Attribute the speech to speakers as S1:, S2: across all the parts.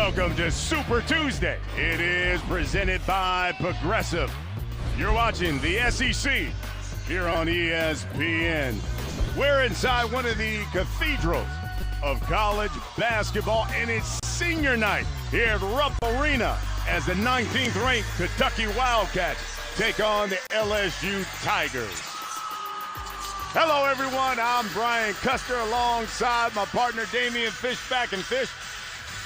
S1: Welcome to Super Tuesday. It is presented by Progressive. You're watching the SEC here on ESPN. We're inside one of the cathedrals of college basketball, and it's senior night here at Rupp Arena as the 19th-ranked Kentucky Wildcats take on the LSU Tigers. Hello, everyone. I'm Brian Custer alongside my partner Damian Fishback and Fish.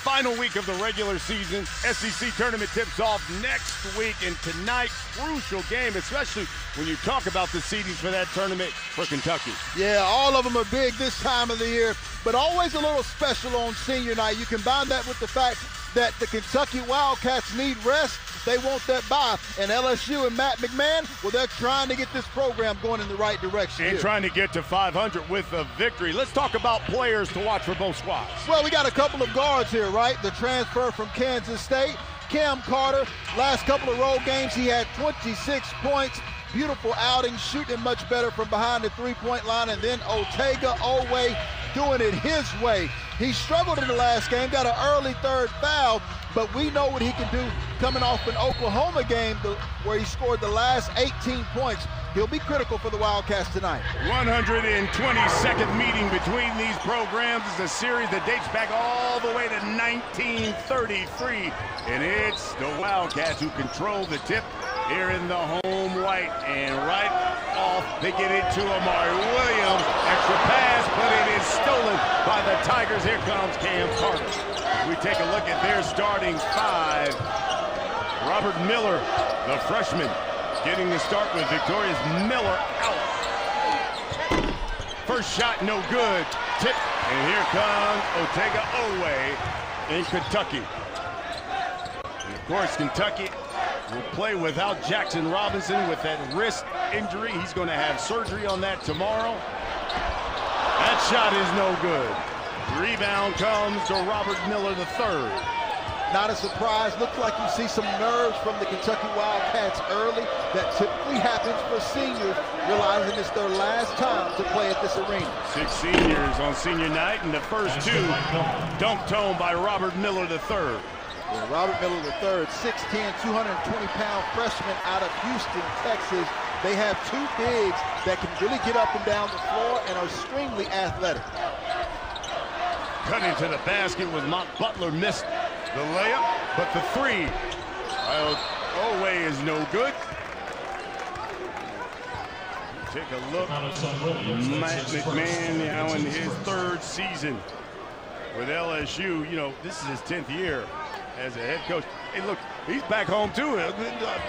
S1: Final week of the regular season. SEC tournament tips off next week, and tonight, crucial game, especially when you talk about the seedings for that tournament for Kentucky.
S2: Yeah, all of them are big this time of the year, but always a little special on senior night. You combine that with the fact that the Kentucky Wildcats need rest. They want that bye. And LSU and Matt McMahon, well, they're trying to get this program going in the right direction.
S1: And trying to get to 500 with a victory. Let's talk about players to watch for both squads.
S2: Well, we got a couple of guards here, right? The transfer from Kansas State, Cam Carter. Last couple of road games, he had 26 points. Beautiful outing, shooting much better from behind the three-point line. And then Oweh doing it his way. He struggled in the last game, got an early third foul, but we know what he can do coming off an Oklahoma game where he scored the last 18 points. He'll be critical for the Wildcats tonight.
S1: 122nd meeting between these programs is a series that dates back all the way to 1933. And it's the Wildcats who control the tip here in the home white. And right off, they get into Amari Williams. Extra pass, but it is stolen by the Tigers. Here comes Cam Carter. We take a look at their starting five. Robert Miller, the freshman, getting the start with Victoria's Miller out. First shot, no good. Tip, and here comes Oweh in Kentucky. And of course, Kentucky will play without Jackson Robinson with that wrist injury. He's going to have surgery on that tomorrow. That shot is no good. Rebound comes to Robert Miller III.
S2: Not a surprise. Looks like you see some nerves from the Kentucky Wildcats early. That typically happens for seniors, realizing it's their last time to play at this arena.
S1: 6 seniors on senior night, and the first two dunked home by Robert Miller III.
S2: Yeah, Robert Miller III, 6'10", 220-pound freshman out of Houston, Texas. They have two bigs that can really get up and down the floor and are extremely athletic.
S1: Cut into the basket with Butler missed the layup, but the three. Oweh is no good. Take a look. Matt McMahon now in his third season with LSU. You know, this is his 10th year as a head coach. Hey, look, he's back home too.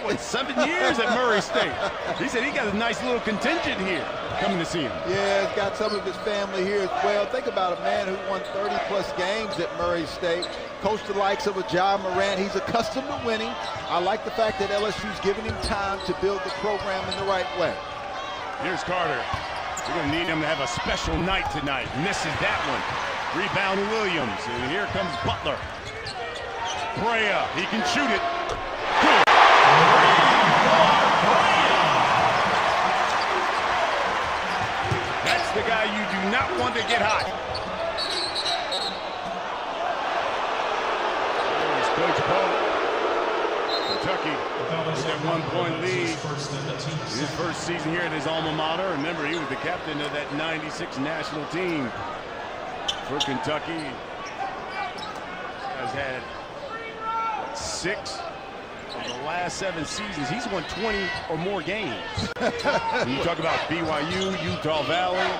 S1: What, 7 years at Murray State? He said he got a nice little contingent here coming to see him.
S2: Yeah, he's got some of his family here as well. Think about a man who won 30-plus games at Murray State. Coached the likes of a Ja Morant. He's accustomed to winning. I like the fact that LSU's giving him time to build the program in the right way.
S1: Here's Carter. We're going to need him to have a special night tonight. Misses that one. Rebound Williams. And here comes Butler. Brea, he can shoot it. Good. That's the guy you do not want to get hot. There's Coach Pope. Kentucky with that 1-point lead. His first season here at his alma mater. Remember, he was the captain of that 96 national team for Kentucky. Has had 6 of the last 7 seasons. He's won 20 or more games. When you talk about BYU, Utah Valley,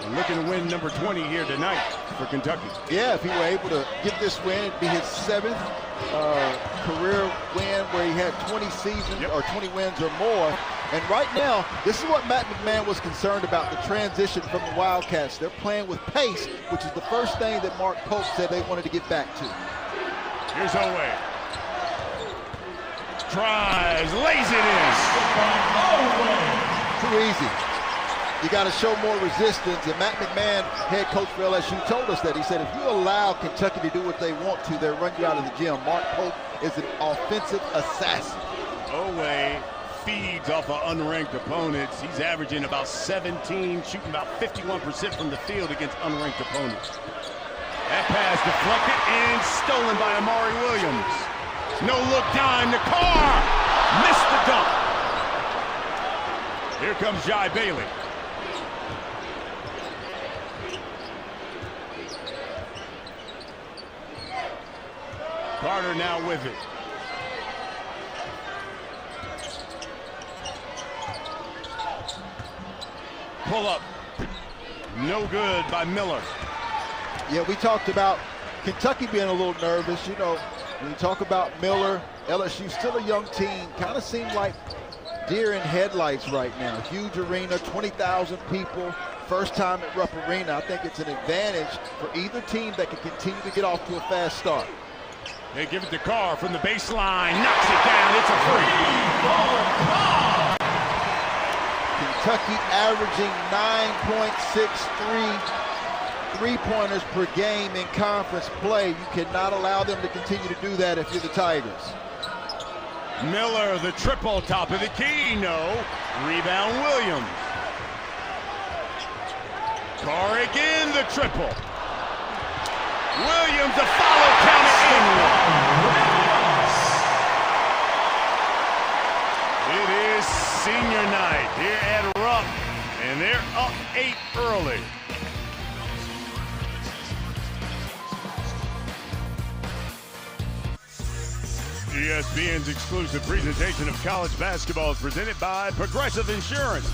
S1: and looking to win number 20 here tonight for Kentucky.
S2: Yeah, if he were able to get this win, it'd be his 7th career win where he had 20 seasons or 20 wins or more. And right now, this is what Matt McMahon was concerned about, the transition from the Wildcats. They're playing with pace, which is the first thing that Mark Pope said they wanted to get back to.
S1: Here's Oweh. Tries, lays it in.
S2: Too easy. You got to show more resistance. And Matt McMahon, head coach for LSU, told us that. He said, if you allow Kentucky to do what they want to, they'll run you out of the gym. Mark Pope is an offensive assassin.
S1: Oweh feeds off of unranked opponents. He's averaging about 17, shooting about 51% from the field against unranked opponents. That pass deflected and stolen by Amari Williams. No look dime to Carr. Missed the dunk. Here comes Jai Bailey. Carter now with it. Pull up. No good by Miller.
S2: Yeah, we talked about Kentucky being a little nervous. You know, when you talk about Miller, LSU still a young team. Kind of seemed like deer in headlights right now. Huge arena, 20,000 people. First time at Rupp Arena. I think it's an advantage for either team that can continue to get off to a fast start.
S1: They give it to Carr from the baseline. Knocks it down. It's a free.
S2: Kentucky averaging 9.63 three-pointers per game in conference play. You cannot allow them to continue to do that if you're the Tigers.
S1: Miller, the triple, top of the key. No. Rebound Williams. Carr again, the triple. Williams, the follow, count it in. It is senior night here at Rupp, and they're up 8 early. ESPN's exclusive presentation of college basketball is presented by Progressive Insurance.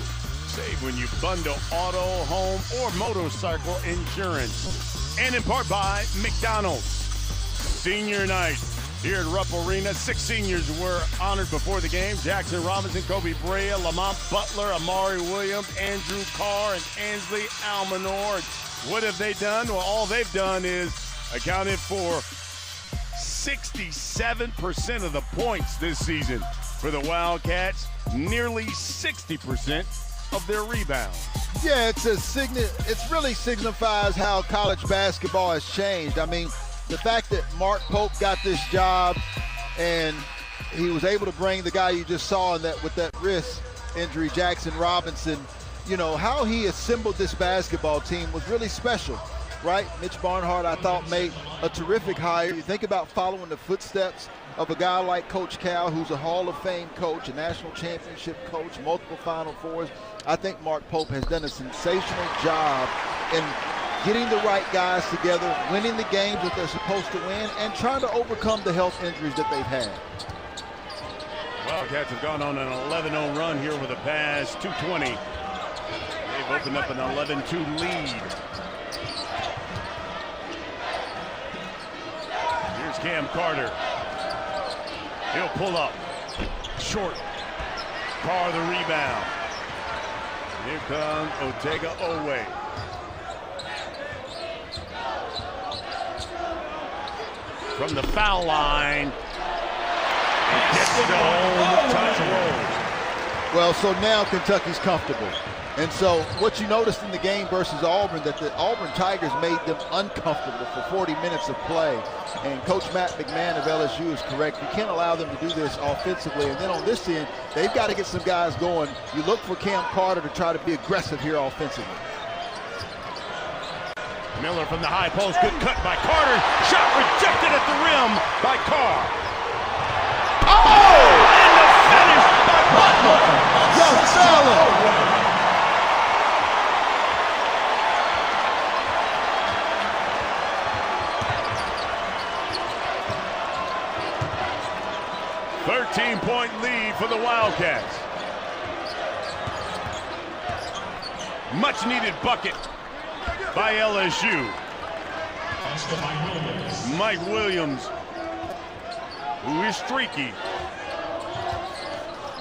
S1: Save when you bundle auto, home, or motorcycle insurance. And in part by McDonald's. Senior night here at Rupp Arena. 6 seniors were honored before the game. Jackson Robinson, Kobe Brea, Lamont Butler, Amari Williams, Andrew Carr, and Ansley Almonor. What have they done? Well, all they've done is accounted for 67% of the points this season for the Wildcats. Nearly 60% of their rebounds.
S2: Yeah, it really signifies how college basketball has changed. I mean, the fact that Mark Pope got this job and he was able to bring the guy you just saw with that wrist injury, Jackson Robinson, you know, how he assembled this basketball team was really special, right? Mitch Barnhart, I thought, made a terrific hire. You think about following the footsteps of a guy like Coach Cal, who's a Hall of Fame coach, a national championship coach, multiple Final Fours. I think Mark Pope has done a sensational job in getting the right guys together, winning the games that they're supposed to win, and trying to overcome the health injuries that they've had.
S1: Wildcats have gone on an 11-0 run here over the past 2:20. They've opened up an 11-2 lead. Here's Cam Carter. He'll pull up. Short. Carr the rebound. Here comes Oweh. From the foul line. And gets the home touch roll.
S2: Well, so now Kentucky's comfortable. And so what you noticed in the game versus Auburn, that the Auburn Tigers made them uncomfortable for 40 minutes of play. And Coach Matt McMahon of LSU is correct. You can't allow them to do this offensively. And then on this end, they've got to get some guys going. You look for Cam Carter to try to be aggressive here offensively.
S1: Miller from the high post, good cut by Carter. Shot rejected at the rim by Carr. Oh! And the finish by Butler.
S2: Young fella.
S1: 13-point lead for the Wildcats. Much needed bucket by LSU. Mike Williams, who is streaky,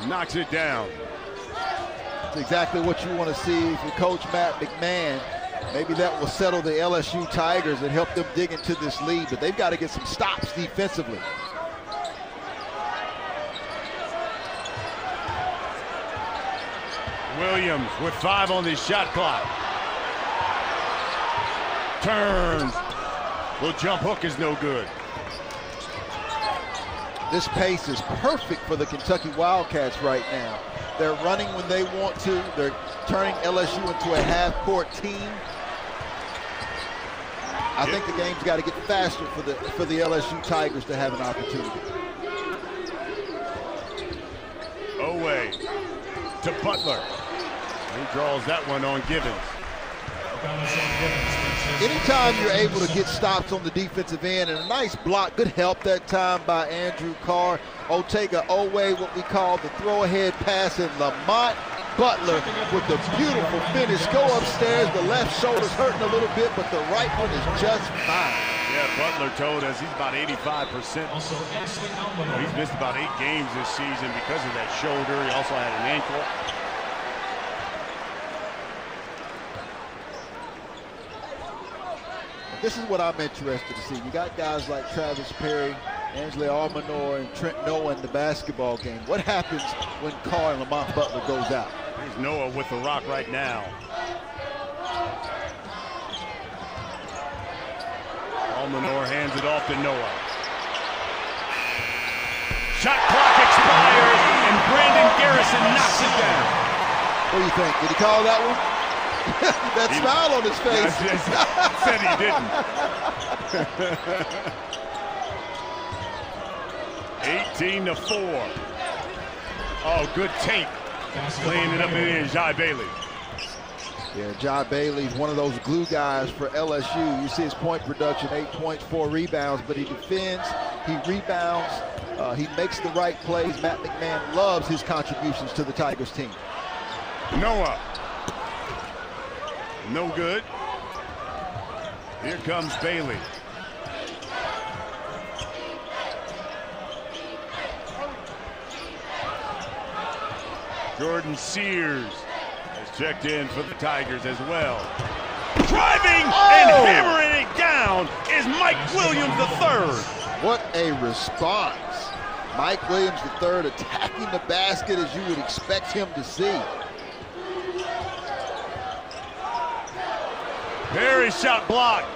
S1: knocks it down.
S2: That's exactly what you want to see from Coach Matt McMahon. Maybe that will settle the LSU Tigers and help them dig into this lead, but they've got to get some stops defensively.
S1: Williams with 5 on the shot clock. Turns. Well, jump hook is no good.
S2: This pace is perfect for the Kentucky Wildcats right now. They're running when they want to. They're turning LSU into a half-court team. I think the game's got to get faster for the LSU Tigers to have an opportunity.
S1: Oweh to Butler. He draws that one on Givens.
S2: Anytime you're able to get stops on the defensive end, and a nice block, good help that time by Andrew Carr. Oweh, what we call the throw-ahead pass, and Lamont Butler with the beautiful finish. Go upstairs, the left shoulder's hurting a little bit, but the right one is just fine.
S1: Yeah, Butler told us he's about 85%. He's missed about 8 games this season because of that shoulder. He also had an ankle.
S2: This is what I'm interested to see. You got guys like Travis Perry, Angela Almonor, and Trent Noah in the basketball game. What happens when Carr and Lamont Butler goes out?
S1: Here's Noah with the rock right now. Almonor hands it off to Noah. Shot clock expires, and Brandon Garrison knocks it down.
S2: What do you think? Did he call that one? That smile on his face.
S1: Said he didn't. 18-4. Oh, good tape. Laying it up in the end, Jai Bailey.
S2: Yeah, Jai Bailey's one of those glue guys for LSU. You see his point production, 8 points, 4 rebounds, but he defends, he rebounds, he makes the right plays. Matt McMahon loves his contributions to the Tigers team.
S1: Noah. No good. Here comes Bailey. Jordan Sears has checked in for the Tigers as well. Driving and hammering it down is Mike Williams III.
S2: What a response. Mike Williams III attacking the basket as you would expect him to see.
S1: Perry shot blocked.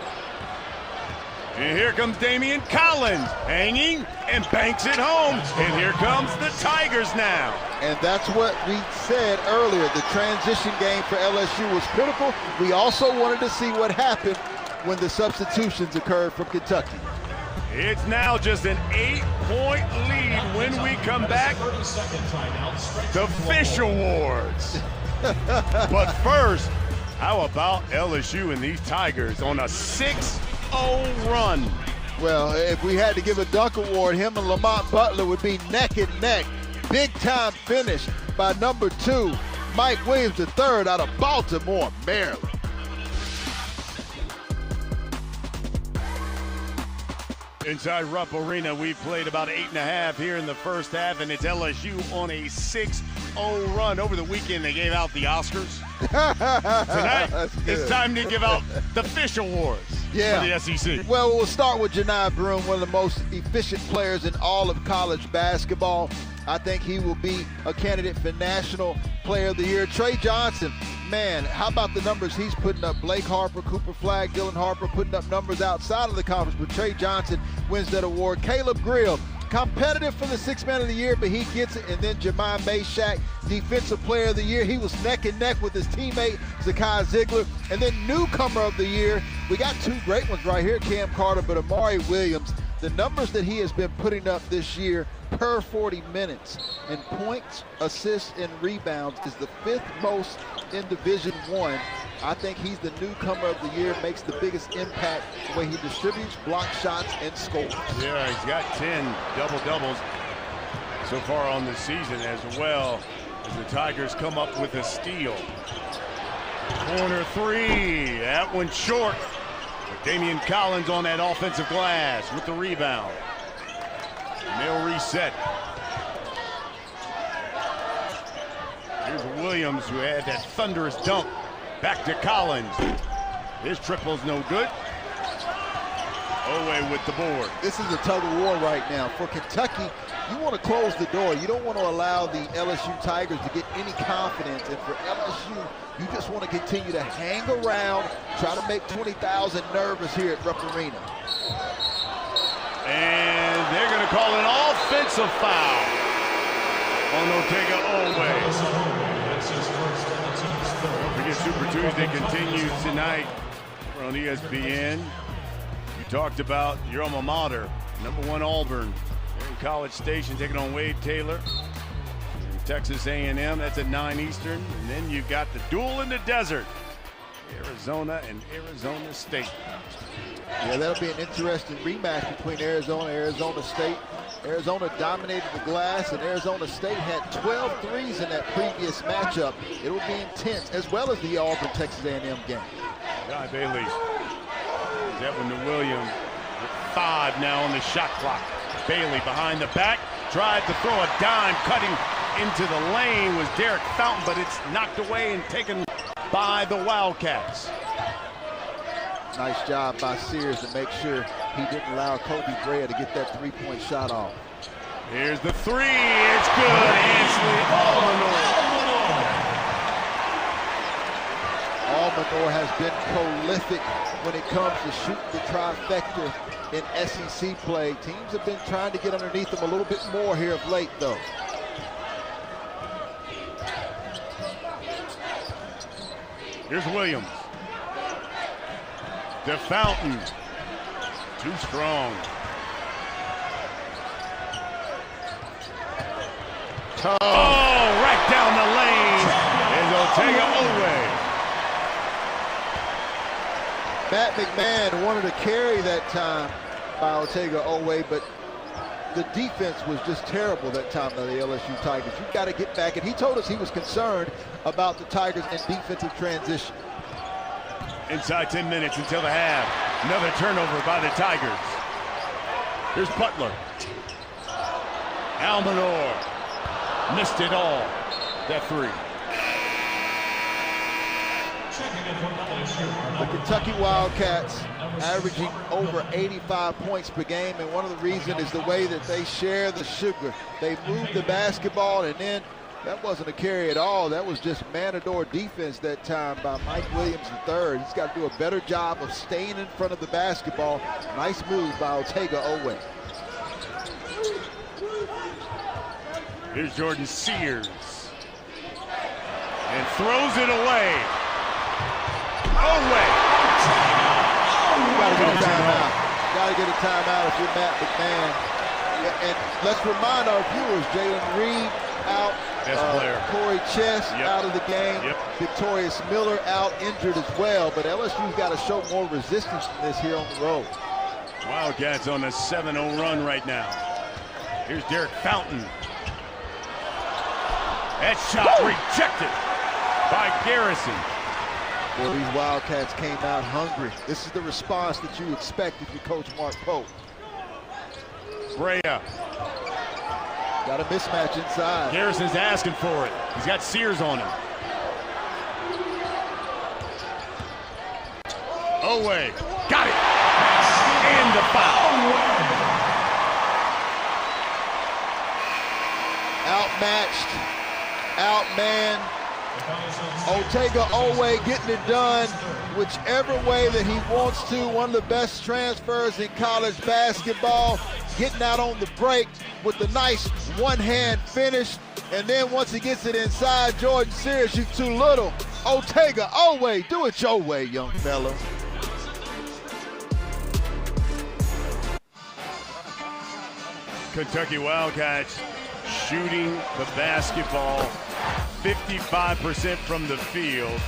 S1: And here comes Damian Collins, hanging and banks it home. And here comes the Tigers now.
S2: And that's what we said earlier. The transition game for LSU was critical. We also wanted to see what happened when the substitutions occurred from Kentucky.
S1: It's now just an 8-point lead when we come back. The Fish Awards. But first, how about LSU and these Tigers on a 6-0 run?
S2: Well, if we had to give a dunk award, him and Lamont Butler would be neck and neck. Big time finish by number 2, Mike Williams III out of Baltimore, Maryland.
S1: Inside Rupp Arena, we've played about 8.5 here in the first half, and it's LSU on a 6-0 run. Over the weekend, they gave out the Oscars. Tonight, it's time to give out the Fish Awards for the SEC.
S2: Well, we'll start with Janai Broome, one of the most efficient players in all of college basketball. I think he will be a candidate for National Player of the Year. Trey Johnson, man, how about the numbers he's putting up? Blake Harper, Cooper Flagg, Dylan Harper putting up numbers outside of the conference, but Trey Johnson wins that award. Caleb Grill, competitive for the Sixth Man of the Year, but he gets it. And then Jemai Mashack, Defensive Player of the Year. He was neck and neck with his teammate, Zakai Ziegler. And then Newcomer of the Year, we got 2 great ones right here, Cam Carter, but Amari Williams. The numbers that he has been putting up this year per 40 minutes in points, assists, and rebounds is the 5th most in Division I. I think he's the Newcomer of the Year, makes the biggest impact the way he distributes, blocks shots, and scores.
S1: Yeah, he's got 10 double-doubles so far on the season, as well as the Tigers come up with a steal. Corner 3, that one short. Damian Collins on that offensive glass with the rebound. They'll reset. Here's Williams, who had that thunderous dunk. Back to Collins. His triple's no good. Oweh with the board.
S2: This is a tug of war right now. For Kentucky, you want to close the door. You don't want to allow the LSU Tigers to get any confidence. And for LSU, you just want to continue to hang around, try to make 20,000 nervous here at Rupp Arena.
S1: And they're going to call an offensive foul on Oweh. Don't forget Super Tuesday continues tonight on ESPN. talked about your alma mater, #1 Auburn. They're in College Station taking on Wade Taylor. Texas A&M, that's at 9 Eastern. And then you've got the duel in the desert. Arizona and Arizona State.
S2: Yeah, that'll be an interesting rematch between Arizona and Arizona State. Arizona dominated the glass, and Arizona State had 12 threes in that previous matchup. It'll be intense, as well as the Auburn-Texas A&M game.
S1: Guy Bailey. Devin to Williams with 5 now on the shot clock. Bailey behind the back, tried to throw a dime, cutting into the lane was Derek Fountain, but it's knocked away and taken by the Wildcats.
S2: Nice job by Sears to make sure he didn't allow Kobe Brea to get that three-point shot off.
S1: Here's the three. It's good. Ansley Almonor.
S2: Almonor has been prolific when it comes to shooting the trifecta in SEC play. Teams have been trying to get underneath him a little bit more here of late, though.
S1: Here's Williams. To Fountain. Too strong. Oh, right down the lane is Oweh.
S2: Matt McMahon wanted to carry that time by Oweh, but the defense was just terrible that time by the LSU Tigers. You've got to get back, and he told us he was concerned about the Tigers in defensive transition.
S1: Inside 10 minutes until the half. Another turnover by the Tigers. Here's Butler. Almonor missed it all. That three.
S2: The Kentucky Wildcats averaging over 85 points per game, and one of the reasons is the way that they share the sugar. They move the basketball, and then that wasn't a carry at all. That was just man-adore defense that time by Mike Williams III. He's got to do a better job of staying in front of the basketball. Nice move by Oweh.
S1: Here's Jordan Sears. And throws it away. Oweh.
S2: Got to get a timeout. Got to get a timeout if you're Matt McMahon. And let's remind our viewers, Jalen Reed out. Corey Chess out of the game. Victorious Miller out injured as well. But LSU's got to show more resistance than this here on the road.
S1: Wildcats on a 7-0 run right now. Here's Derek Fountain. That shot rejected by Garrison.
S2: Well, these Wildcats came out hungry. This is the response that you expect if you coach Mark Pope.
S1: Brea.
S2: Got a mismatch inside.
S1: Garrison's asking for it. He's got Sears on him. Oweh. Got it. And the foul.
S2: Outmatched. Outman. Oweh getting it done whichever way that he wants to. One of the best transfers in college basketball. Getting out on the break with the nice one-hand finish. And then once he gets it inside, Jordan Sears, you too little. Oweh, do it your way, young fella.
S1: Kentucky Wildcats shooting the basketball 55% from the field,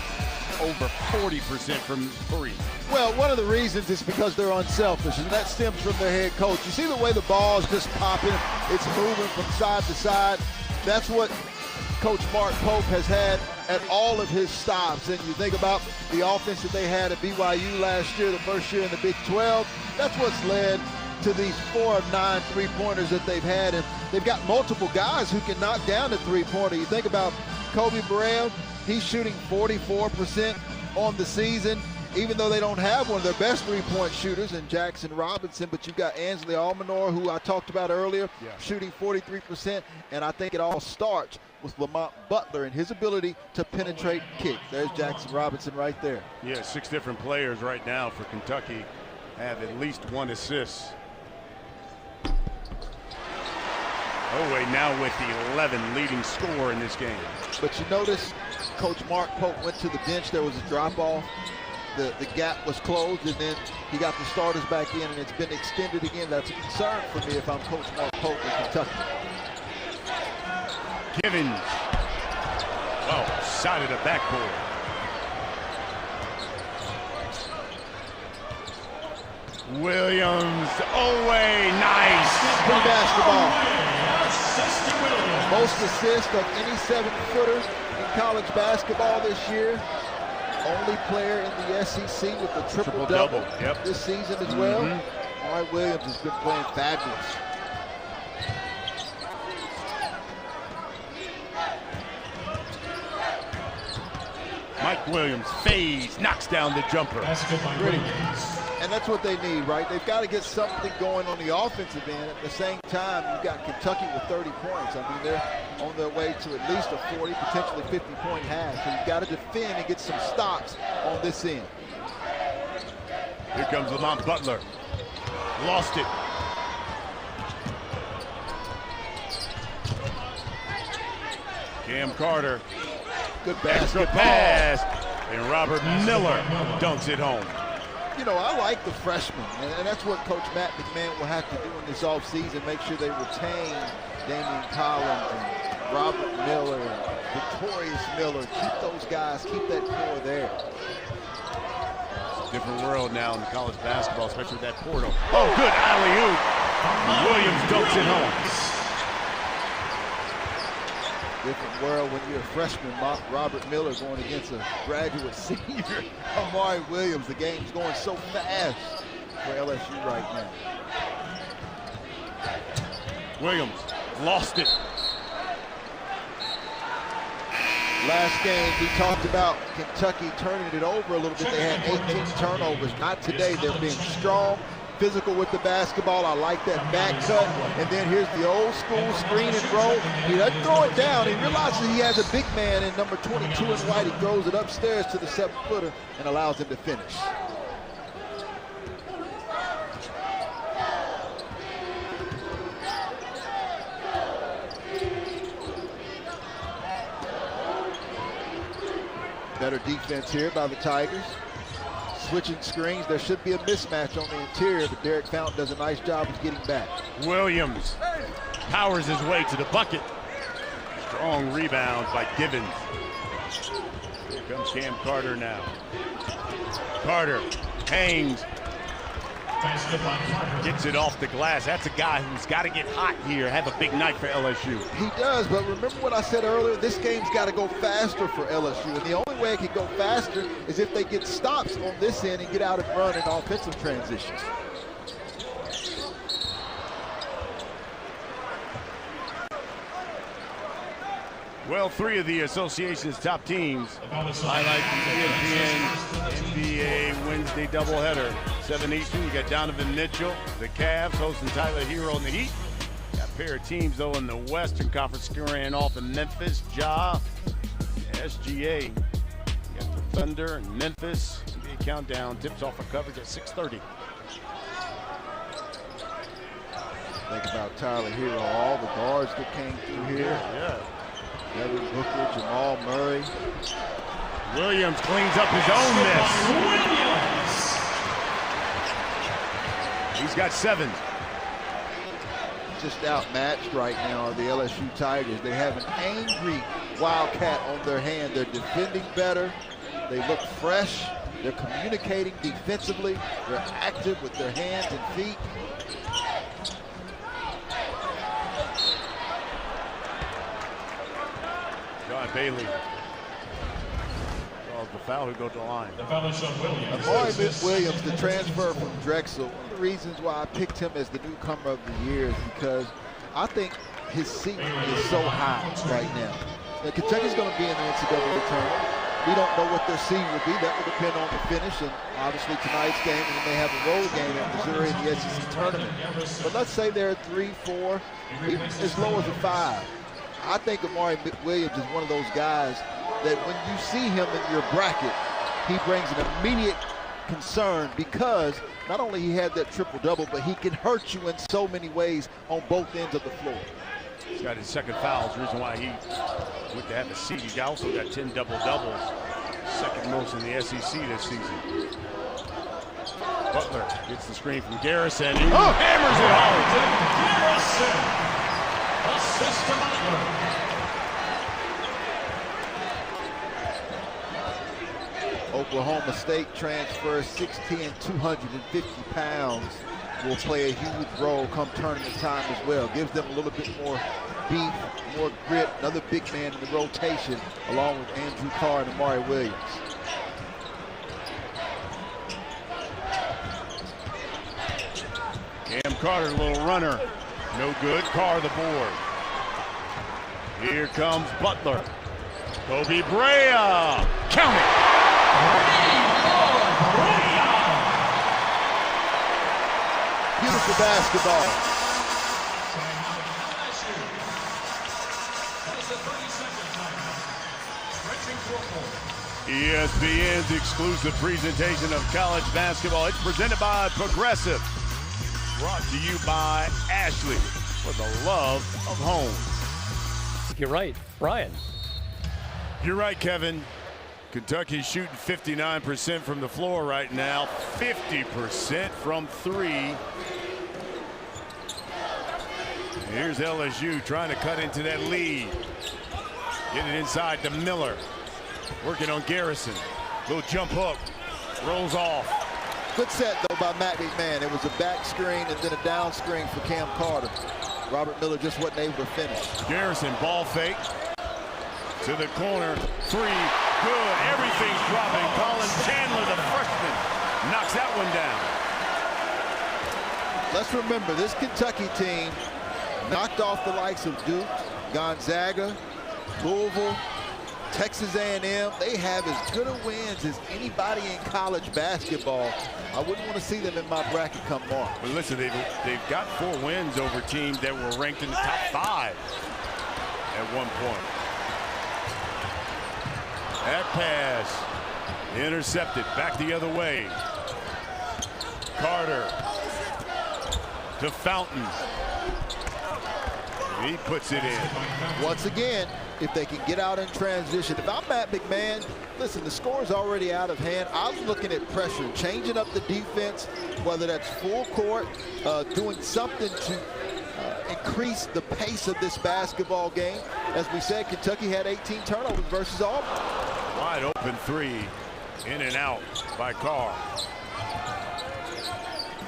S1: over 40% from three.
S2: Well, one of the reasons is because they're unselfish, and that stems from their head coach. You see the way the ball is just popping, it's moving from side to side. That's what Coach Mark Pope has had at all of his stops. And you think about the offense that they had at BYU last year, the first year in the Big 12, that's what's led to these 4 of 9 three-pointers that they've had. And they've got multiple guys who can knock down the three-pointer. You think about Kobe Brea, he's shooting 44% on the season, even though they don't have one of their best three-point shooters in Jackson Robinson. But you've got Ansley Almonor, who I talked about earlier, shooting 43%. And I think it all starts with Lamont Butler and his ability to penetrate kick. There's Jackson Robinson right there.
S1: Yeah, 6 different players right now for Kentucky have at least 1 assist. Oweh now with the 11 leading scorer in this game.
S2: But you notice Coach Mark Pope went to the bench. There was a drop-off. the gap was closed, and then he got the starters back in, and it's been extended again. That's a concern for me if I'm Coach Mark Pope in Kentucky.
S1: Givens. Oh, side of the backboard. Williams. Oweh. Nice.
S2: Good basketball. Most assists of any 7-footer in college basketball this year. Only player in the SEC with a triple-double this season as well. Oweh Williams has been playing fabulous.
S1: Mike Williams fades, knocks down the jumper.
S2: Pretty. And that's what they need, right? They've got to get something going on the offensive end. At the same time, you've got Kentucky with 30 points. I mean, they're on their way to at least a 40, potentially 50-point half. So you've got to defend and get some stops on this end.
S1: Here comes Lamont Butler. Lost it. Cam Carter.
S2: Good basketball.
S1: Extra pass. And Robert Miller dunks it home.
S2: You know, I like the freshmen, and that's what Coach Matt McMahon will have to do in this offseason, make sure they retain Damian Collins and Robert Miller and Victorious Miller. Keep those guys, keep that core there.
S1: It's a different world now in college basketball, especially with that portal. Oh, good alley-oop. Williams dunks it home.
S2: Different world when you're a freshman, Robert Miller going against a graduate senior, Amari Williams. The game's going so fast for LSU right now.
S1: Williams lost it.
S2: Last game, we talked about Kentucky turning it over a little bit. They had 18 turnovers. Not today. They're being strong, physical with the basketball. I like that back cut. And then here's the old school screen and roll. He doesn't throw it down. He realizes he has a big man in number 22 in white. He throws it upstairs to the 7-footer and allows him to finish. Better defense here by the Tigers. Switching screens, there should be a mismatch on the interior, but Derek Fountain does a nice job of getting back.
S1: Williams powers his way to the bucket. Strong rebounds by Givens. Here comes Cam Carter now. Carter hangs. Gets it off the glass. That's a guy who's got to get hot here, have a big night for LSU.
S2: He does, but remember what I said earlier? This game's got to go faster for LSU, and the only way it can go faster is if they get stops on this end and get out and run in offensive transitions.
S1: Well, 3 of the association's top teams highlight the ESPN NBA Wednesday doubleheader. 7-8-2, we got Donovan Mitchell, the Cavs, hosting Tyler Hero and the Heat. Got a pair of teams, though, in the Western Conference squaring off in Memphis, Ja, SGA. You got the Thunder and Memphis. NBA countdown tips off for coverage at 6:30.
S2: Think about Tyler Hero, all the guards that came through here.
S1: Yeah.
S2: Devin Booker, Jamal Murray.
S1: Williams cleans up his own mess. He's got 7.
S2: Just outmatched right now are the LSU Tigers. They have an angry Wildcat on their hand. They're defending better. They look fresh. They're communicating defensively. They're active with their hands and feet.
S1: John Bailey calls the foul. Who goes to the line?
S3: The foul is on Williams.
S2: Amari Williams, the transfer from Drexel. One of the reasons why I picked him as the newcomer of the year is because I think his ceiling is so high right now. Now Kentucky's going to be in the NCAA tournament. We don't know what their seed will be. That will depend on the finish and obviously tonight's game, and then they have a road game at Missouri in the SEC tournament. But let's say they're 3, 4, even as low as a 5. I think Amari Williams is one of those guys that when you see him in your bracket, he brings an immediate concern because not only he had that triple-double, but he can hurt you in so many ways on both ends of the floor.
S1: He's got his second foul. It's the reason why he went to have a seat. He also got 10 double-doubles. second most in the SEC this season. Butler gets the screen from Garrison. He hammers it home. Garrison, assist to Butler.
S2: Oklahoma State transfer 6'10", 250 pounds. Will play a huge role come tournament time as well. Gives them a little bit more beef, more grit. Another big man in the rotation, along with Andrew Carr and Amari Williams.
S1: Cam Carter, little runner. No good. Carr the board. Here comes Butler. Kobe Brea. Count it.
S2: Beautiful basketball.
S1: ESPN's exclusive presentation of college basketball. It's presented by Progressive. Brought to you by Ashley for the love of home.
S3: You're right, Brian.
S1: You're right, Kevin. Kentucky's shooting 59% from the floor right now, 50% from three. Here's LSU trying to cut into that lead. Get it inside to Miller. Working on Garrison. Little jump hook. Rolls off.
S2: Good set, though, by Matt McMahon. It was a back screen and then a down screen for Cam Carter. Robert Miller just wasn't able to finish.
S1: Garrison, ball fake. To the corner. Three. Good. Everything's dropping. Colin Chandler, the freshman, knocks that one down.
S2: Let's remember, this Kentucky team knocked off the likes of Duke, Gonzaga, Louisville, Texas A&M. They have as good a wins as anybody in college basketball. I wouldn't want to see them in my bracket come March.
S1: But listen, they've got 4 wins over teams that were ranked in the top 5 at one point. That pass intercepted, back the other way. Carter to Fountain. He puts it in.
S2: Once again, if they can get out in transition. If I'm Matt McMahon, listen, the score's already out of hand. I was looking at pressure, changing up the defense, whether that's full court, doing something to increase the pace of this basketball game. As we said, Kentucky had 18 turnovers versus Auburn.
S1: Wide open three, in and out by Carr.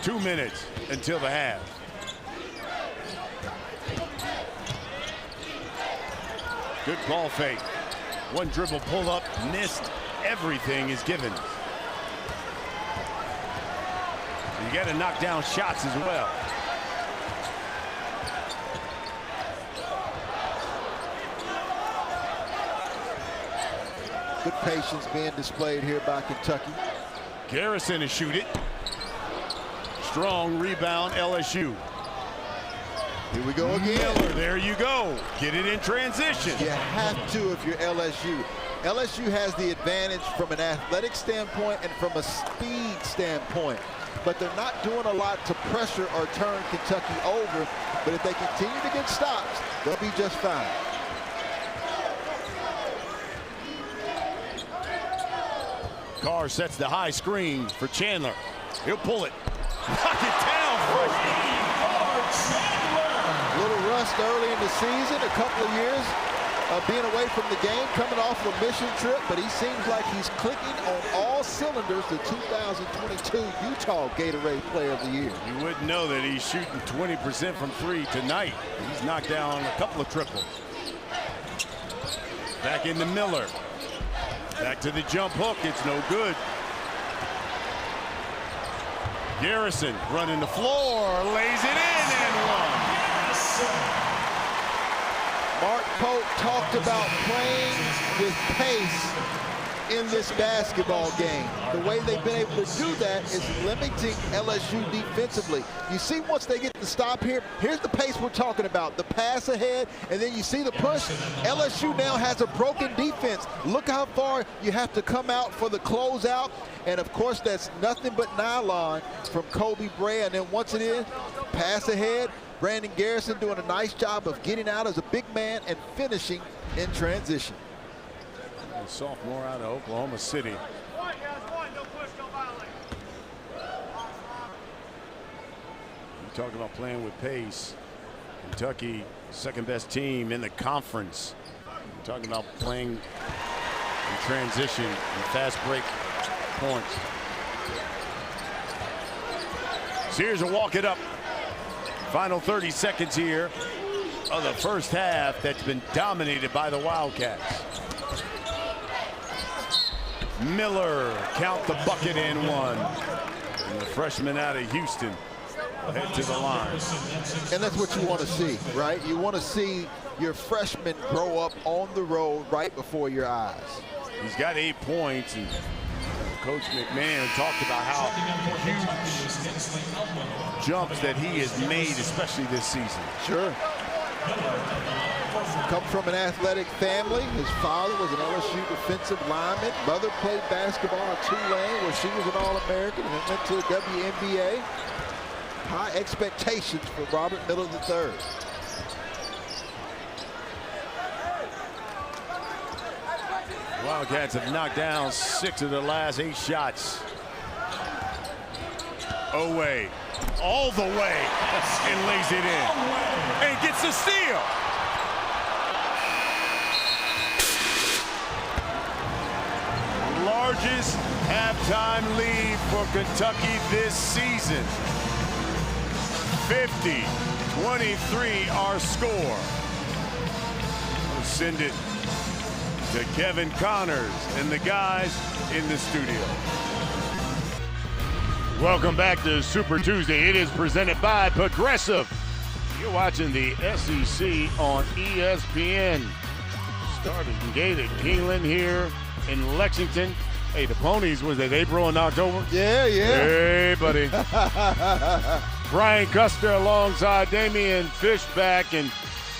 S1: 2 minutes until the half. Good ball fake. One dribble pull up, missed. Everything is given. You got to knock down shots as well.
S2: Good patience being displayed here by Kentucky.
S1: Garrison to shoot it. Strong rebound, LSU.
S2: Here we go again.
S1: Miller, there you go. Get it in transition.
S2: You have to if you're LSU. LSU has the advantage from an athletic standpoint and from a speed standpoint. But they're not doing a lot to pressure or turn Kentucky over. But if they continue to get stops, they'll be just fine.
S1: Carr sets the high screen for Chandler. He'll pull it. Knock it down.
S2: A little rust early in the season, a couple of years being away from the game, coming off a mission trip, but he seems like he's clicking on all cylinders. The 2022 Utah Gatorade Player of the Year.
S1: You wouldn't know that he's shooting 20% from three tonight. He's knocked down a couple of triples. Back into Miller. Back to the jump hook. It's no good. Garrison running the floor, lays it in and one.
S2: Mark Pope talked about playing with pace in this basketball game. The way they've been able to do that is limiting LSU defensively. You see, once they get the stop here, here's the pace we're talking about. The pass ahead, and then you see the push. LSU now has a broken defense. Look how far you have to come out for the closeout. And, of course, that's nothing but nylon from Kobe Brea. And then once it is, pass ahead. Brandon Garrison doing a nice job of getting out as a big man and finishing in transition.
S1: A sophomore out of Oklahoma City. You talk about playing with pace. Kentucky, second best team in the conference. You're talking about playing in transition and fast break points. Sears will walk it up. Final 30 seconds here of the first half that's been dominated by the Wildcats. Miller count the bucket in one. And the freshman out of Houston head to the line.
S2: And that's what you want to see, right? You want to see your freshman grow up on the road right before your eyes.
S1: He's got 8 points, and Coach McMahon talked about how huge jumps that he has made, especially this season.
S2: Sure. Comes from an athletic family. His father was an LSU defensive lineman. Mother played basketball at Tulane, where she was an All-American, and went to the WNBA. High expectations for Robert Miller III.
S1: Wildcats have knocked down 6 of their last 8 shots. Oweh all the way and lays it in and gets a steal. Largest halftime lead for Kentucky this season. 50-23 our score. We'll send it to Kevin Connors and the guys in the studio. Welcome back to Super Tuesday. It is presented by Progressive. You're watching the SEC on ESPN. Started and gate at Keeneland here in Lexington. Hey, the Ponies, was it April and October?
S2: Yeah.
S1: Hey, buddy. Brian Custer alongside Damian Fishback. And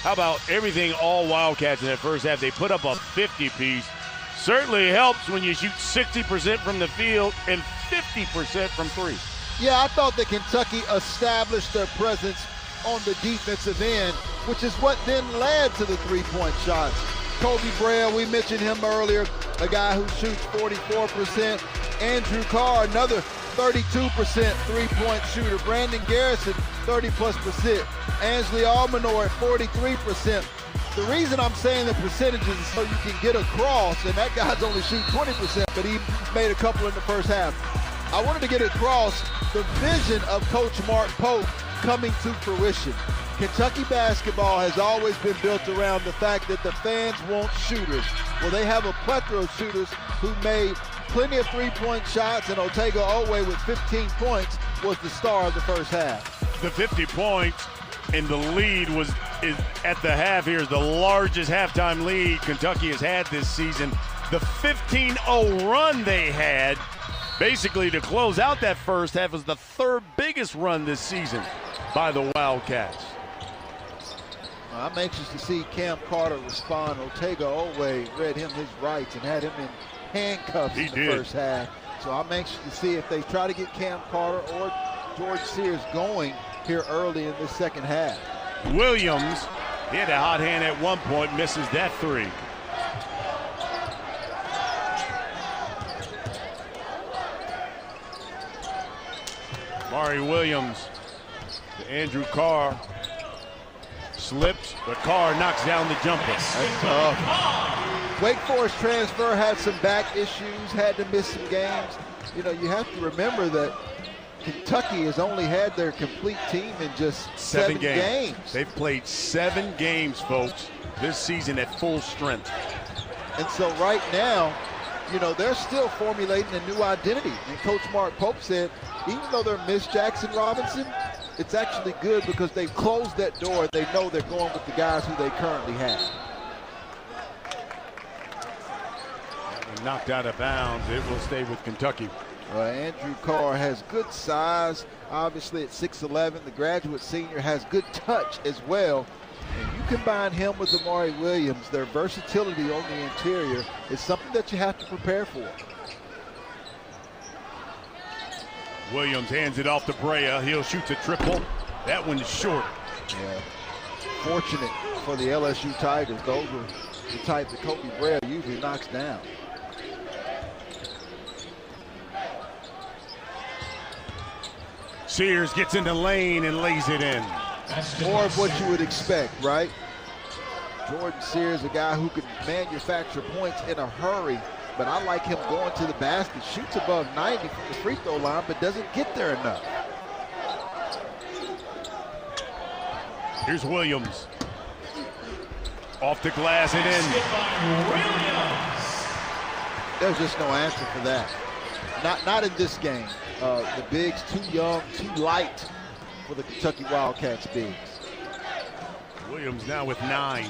S1: how about everything all Wildcats in that first half? They put up a 50-piece. Certainly helps when you shoot 60% from the field and 50% from three.
S2: Yeah, I thought that Kentucky established their presence on the defensive end, which is what then led to the three-point shots. Kobe Brea, we mentioned him earlier, a guy who shoots 44%. Andrew Carr, another 32% three-point shooter. Brandon Garrison, 30+%. Ansley Almonor at 43%. The reason I'm saying the percentages is so you can get across, and that guy's only shooting 20%, but he made a couple in the first half. I wanted to get across the vision of Coach Mark Pope coming to fruition. Kentucky basketball has always been built around the fact that the fans want shooters. Well, they have a plethora of shooters who made plenty of three-point shots, and Oweh with 15 points was the star of the first half.
S1: The 50 points and the lead is at the half here is the largest halftime lead Kentucky has had this season. The 15-0 run they had basically to close out that first half was the third biggest run this season by the Wildcats.
S2: I'm anxious to see Cam Carter respond. Oweh read him his rights and had him in handcuffs in the first half. So I'm anxious to see if they try to get Cam Carter or George Sears going here early in the second half.
S1: Williams, he had a hot hand at one point, misses that three. Mari Williams to Andrew Carr. Slips, but Carr knocks down the jumper.
S2: That's tough. Wake Forest transfer had some back issues, had to miss some games. You know, you have to remember that Kentucky has only had their complete team in just 7 games.
S1: They've played 7 games, folks, this season at full strength.
S2: And so right now, you know, they're still formulating a new identity. And Coach Mark Pope said, even though they're Miss Jackson Robinson, it's actually good because they've closed that door. They know they're going with the guys who they currently have.
S1: Knocked out of bounds. It will stay with Kentucky.
S2: Andrew Carr has good size, obviously at 6'11". The graduate senior has good touch as well. And you combine him with Mari Williams, their versatility on the interior is something that you have to prepare for.
S1: Williams hands it off to Brea. He'll shoot a triple. That one's short.
S2: Yeah. Fortunate for the LSU Tigers. Those were the type that Kobe Brea usually knocks down.
S1: Sears gets in the lane and lays it in.
S2: More of what you would expect, right? Jordan Sears, a guy who can manufacture points in a hurry, but I like him going to the basket, shoots above 90 from the free throw line, but doesn't get there enough.
S1: Here's Williams. Off the glass and in.
S2: There's just no answer for that. Not in this game. The bigs too young, too light for the Kentucky Wildcats bigs.
S1: Williams now with 9.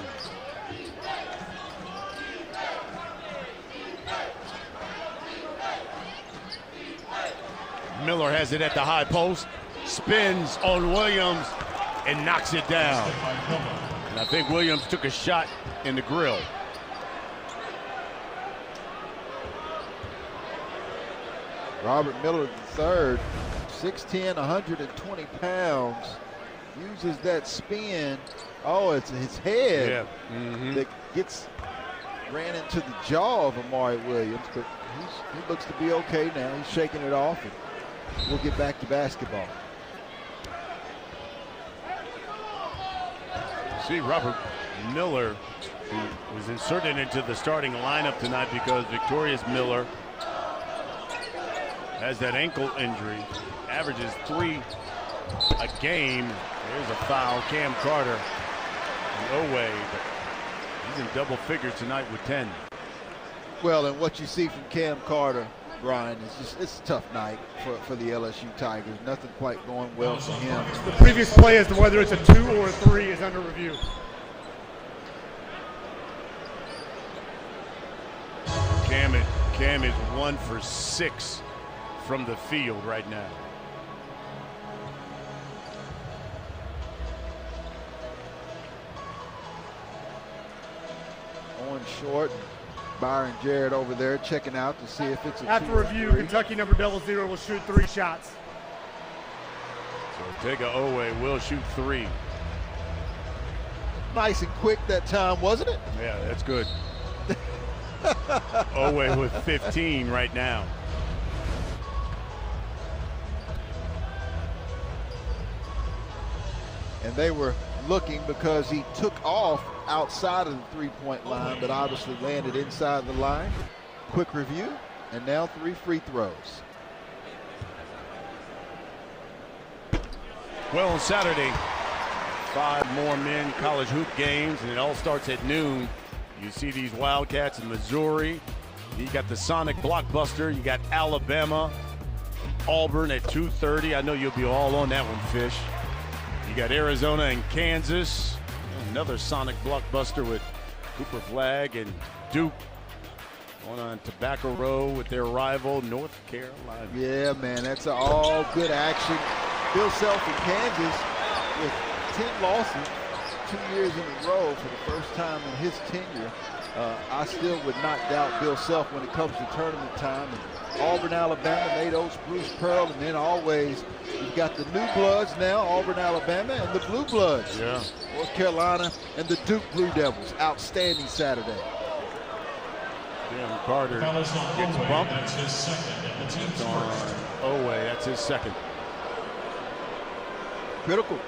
S1: Miller has it at the high post, spins on Williams and knocks it down. And I think Williams took a shot in the grill.
S2: Robert Miller III, 6'10", 120 pounds, uses that spin. Oh, it's his head that ran into the jaw of Amari Williams, but he looks to be okay now. He's shaking it off, and we'll get back to basketball.
S1: See Robert Miller, who was inserted into the starting lineup tonight because Victorious Miller has that ankle injury, averages 3 a game. There's a foul. Cam Carter and Oweh, but he's in double figures tonight with 10.
S2: Well, and what you see from Cam Carter, Brian, it's a tough night for the LSU Tigers. Nothing quite going well for him.
S4: The previous play as to whether it's a 2 or a 3 is under review.
S1: Cam is 1 for 6 from the field right now.
S2: On short. Byron Jarrett over there checking out to see if it's a
S4: After
S2: 2 or
S4: review,
S2: 3.
S4: Kentucky number 00 will shoot 3 shots.
S1: So Oweh will shoot 3.
S2: Nice and quick that time, wasn't it?
S1: Yeah, that's good. Oweh with 15 right now.
S2: And they were looking because he took off outside of the three-point line, but obviously landed inside the line. Quick review, and now 3 free throws.
S1: Well, on Saturday, 5 more men college hoop games, and it all starts at noon. You see these Wildcats in Missouri. You got the Sonic blockbuster. You got Alabama, Auburn at 2:30. I know you'll be all on that one, Fish. You got Arizona and Kansas. Another Sonic blockbuster with Cooper Flagg and Duke going on Tobacco Row with their rival North Carolina.
S2: Yeah, man, that's all good action. Bill Self in Kansas with 10 losses, 2 years in a row for the first time in his tenure. I still would not doubt Bill Self when it comes to tournament time. And Auburn, Alabama, Nate Oates, Bruce Pearl, and then always you've got the new bloods now, Auburn, Alabama, and the blue bloods.
S1: Yeah.
S2: North Carolina and the Duke Blue Devils. Outstanding Saturday.
S1: Cam Carter gets bumped. That's his second. It's on Oweh. That's his second.
S2: Critical.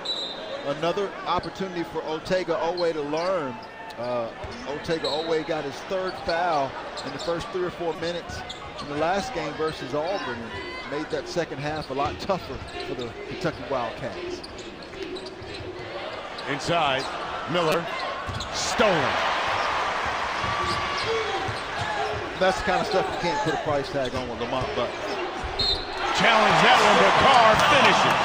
S2: Another opportunity for Oweh to learn. Oweh got his 3rd foul in the first 3 or 4 minutes in the last game versus Auburn, and made that second half a lot tougher for the Kentucky Wildcats.
S1: Inside, Miller, stolen.
S2: That's the kind of stuff you can't put a price tag on with Lamont Butler.
S1: Challenge that one, but Carr finishes.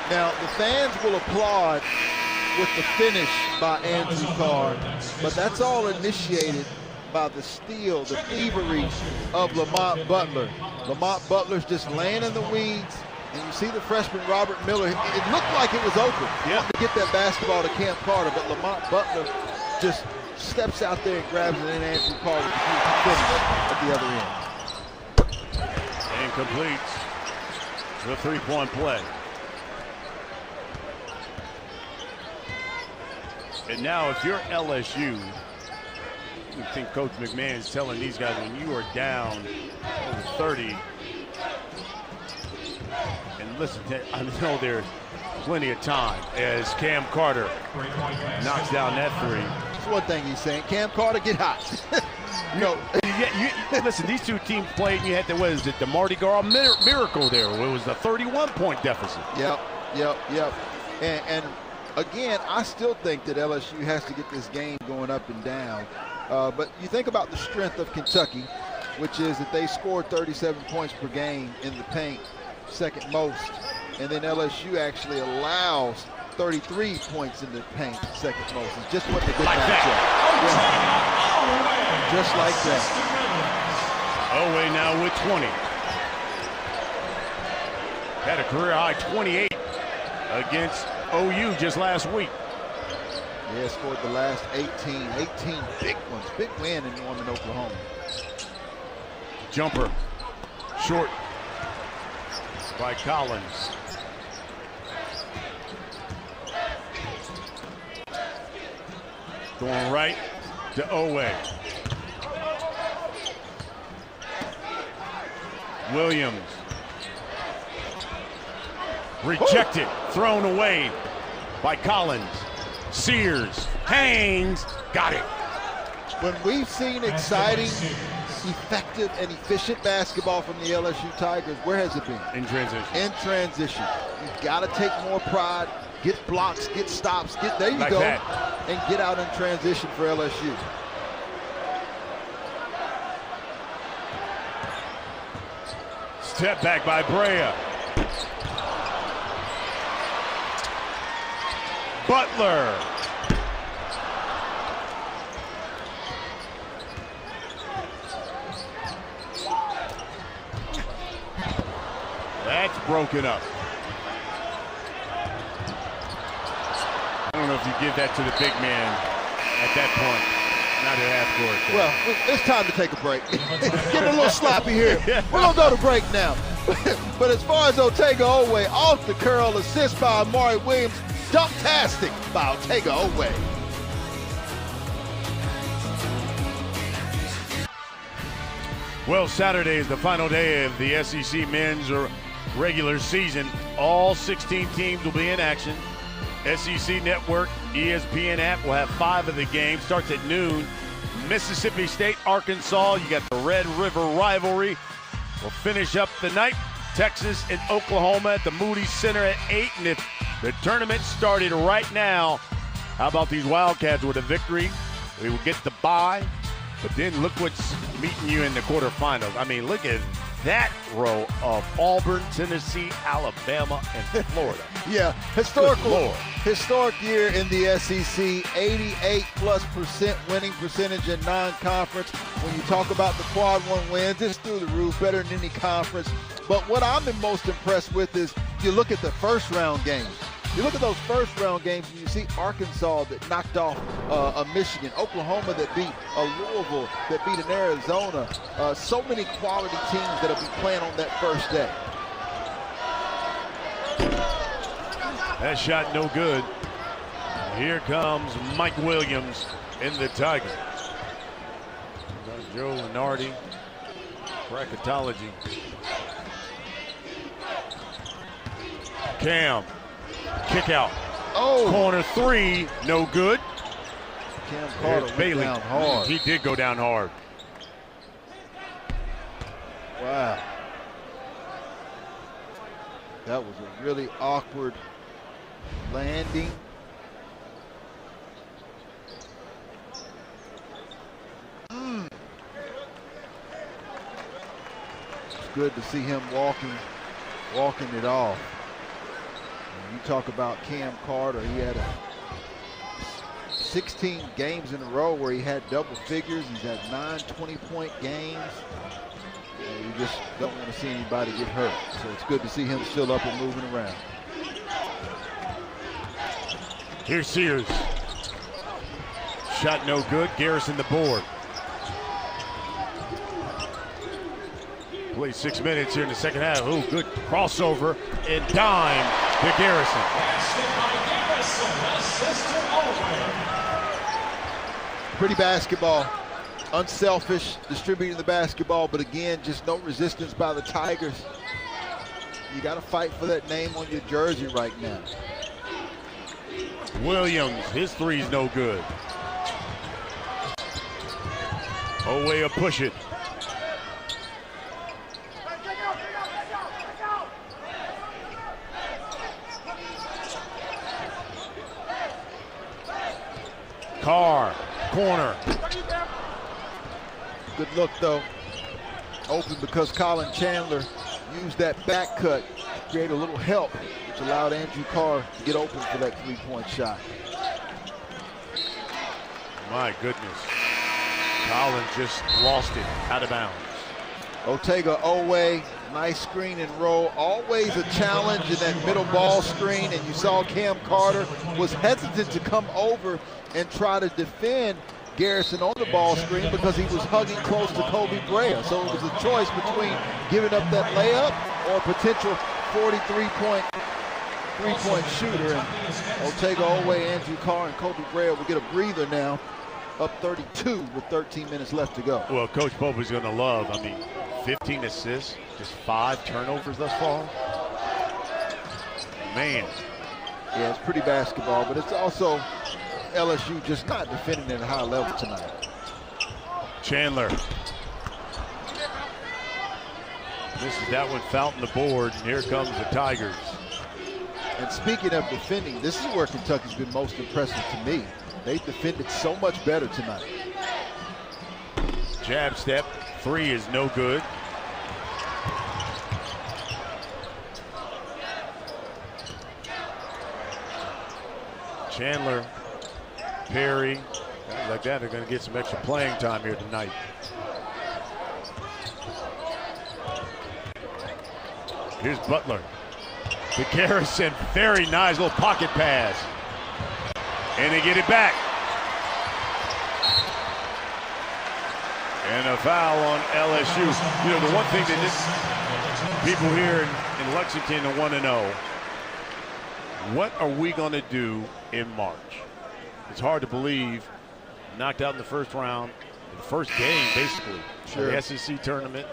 S2: Now, the fans will applaud with the finish by Andrew Carr, but that's all initiated by the steal, the thievery of Lamont Butler. Lamont Butler's just laying in the weeds, and you see the freshman Robert Miller. It looked like it was open.
S1: Yeah.
S2: To get that basketball to Cam Carter, but Lamont Butler just steps out there and grabs it, and Andrew Carr with the finish at the other end.
S1: And completes the 3-point play. And now if you're LSU, you think Coach McMahon is telling these guys when you are down over 30, and listen, I know there's plenty of time as Cam Carter knocks down that three.
S2: That's one thing he's saying. Cam Carter, get hot.
S1: Listen, these two teams played, and you had the Mardi Gras miracle there. It was the 31-point deficit.
S2: Yep. And again, I still think that LSU has to get this game going up and down. But you think about the strength of Kentucky, which is that they scored 37 points per game in the paint, second most. And then LSU actually allows 33 points in the paint, second most. It's just what the good matchup. Yeah. Just like that.
S1: Oweh now with 20. Had a career high 28 against OU just last week.
S2: Yeah, scored the last 18 big ones. Big win in Norman, Oklahoma.
S1: Jumper, short by Collins. Going right to Oweh. Williams. Rejected, thrown away by Collins. Sears hangs, got it.
S2: When we've seen exciting, effective, and efficient basketball from the LSU Tigers, where has it been?
S1: In transition.
S2: In transition. You've got to take more pride, get blocks, get stops, there you
S1: like
S2: go,
S1: that.
S2: And get out in transition for LSU.
S1: Step back by Brea. Butler. That's broken up. I don't know if you give that to the big man at that point. Not at half court.
S2: Well, it's time to take a break. Getting a little sloppy here. We're going to go to break now. But as far as Otega Oweh, off the curl, assist by Amari Williams, dunk-tastic by Otega Oweh.
S1: Well, Saturday is the final day of the SEC men's regular season. All 16 teams will be in action. SEC Network, ESPN app will have 5 of the games. Starts at noon. Mississippi State, Arkansas. You got the Red River rivalry. We'll finish up the night. Texas and Oklahoma at the Moody Center at 8. And if the tournament started right now, how about these Wildcats with a victory? We will get the bye. But then look what's meeting you in the quarterfinals. I mean, look at that row of Auburn, Tennessee, Alabama, and Florida.
S2: Yeah, historic year in the SEC, 88+% winning percentage in non-conference. When you talk about the quad one wins, it's through the roof, better than any conference. But what I'm most impressed with is you look at the first round games. You look at those first round games and you see Arkansas that knocked off a Michigan, Oklahoma that beat a Louisville, that beat an Arizona. So many quality teams that'll be playing on that first day.
S1: That shot no good. Here comes Mike Williams in the Tigers. Joe Lenardi, bracketology. Cam. Kick out.
S2: Oh.
S1: Corner 3, no good.
S2: Cam Carter went down hard.
S1: He did go down hard.
S2: Wow. That was a really awkward landing. It's good to see him walking it off. You talk about Cam Carter, he had 16 games in a row where he had double figures. He's had 9 20-point games. You just don't want to see anybody get hurt. So it's good to see him still up and moving around.
S1: Here's Sears. Shot no good. Garrison the board. Play 6 minutes here in the second half. Ooh, good crossover and dime to Garrison.
S2: Pretty basketball. Unselfish, distributing the basketball, but again, just no resistance by the Tigers. You got to fight for that name on your jersey right now.
S1: Williams, his three's no good. Oweh will push it. Carr, corner.
S2: Good look though. Open because Chandler used that back cut to create a little help, which allowed Andrew Carr to get open for that three-point shot.
S1: My goodness. Collins just lost it out of bounds.
S2: Oweh, nice screen and roll. Always a challenge in that middle ball screen, and you saw Cam Carter was hesitant to come over and try to defend Garrison on the ball screen because he was hugging close to Brea. So it was a choice between giving up that layup or a potential 43-point three-point shooter. And Oweh, Andrew Carr, and Brea will get a breather now, up 32 with 13 minutes left to go.
S1: Well, Coach Pope is going to love, 15 assists, just 5 turnovers thus far. Man.
S2: Yeah, it's pretty basketball, but it's also LSU just not defending at a high level tonight.
S1: Chandler. Misses that one, fountain the board, and here comes the Tigers.
S2: And speaking of defending, this is where Kentucky's been most impressive to me. They've defended so much better tonight.
S1: Jab step, 3 is no good. Chandler, Perry, guys like that are going to get some extra playing time here tonight. Here's Butler. To Garrison, very nice little pocket pass. And they get it back. And a foul on LSU. You know, the one thing that people here in Lexington want to know, what are we going to do in March? It's hard to believe, knocked out in the first round, the first game basically,
S2: sure.
S1: The SEC tournament,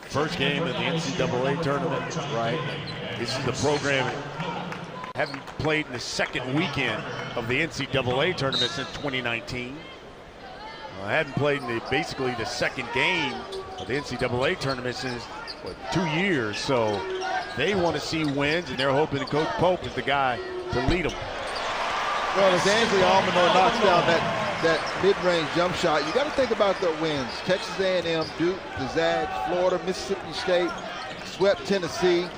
S1: first game in the NCAA tournament, right? This is the program that haven't played in the second weekend of the NCAA tournament since 2019. I hadn't played in basically the second game of the NCAA tournament since, 2 years. So they want to see wins, and they're hoping that Coach Pope is the guy to lead them.
S2: Well, as Almonor knocks down that mid-range jump shot, you got to think about the wins. Texas A&M, Duke, the Zags, Florida, Mississippi State, swept Tennessee.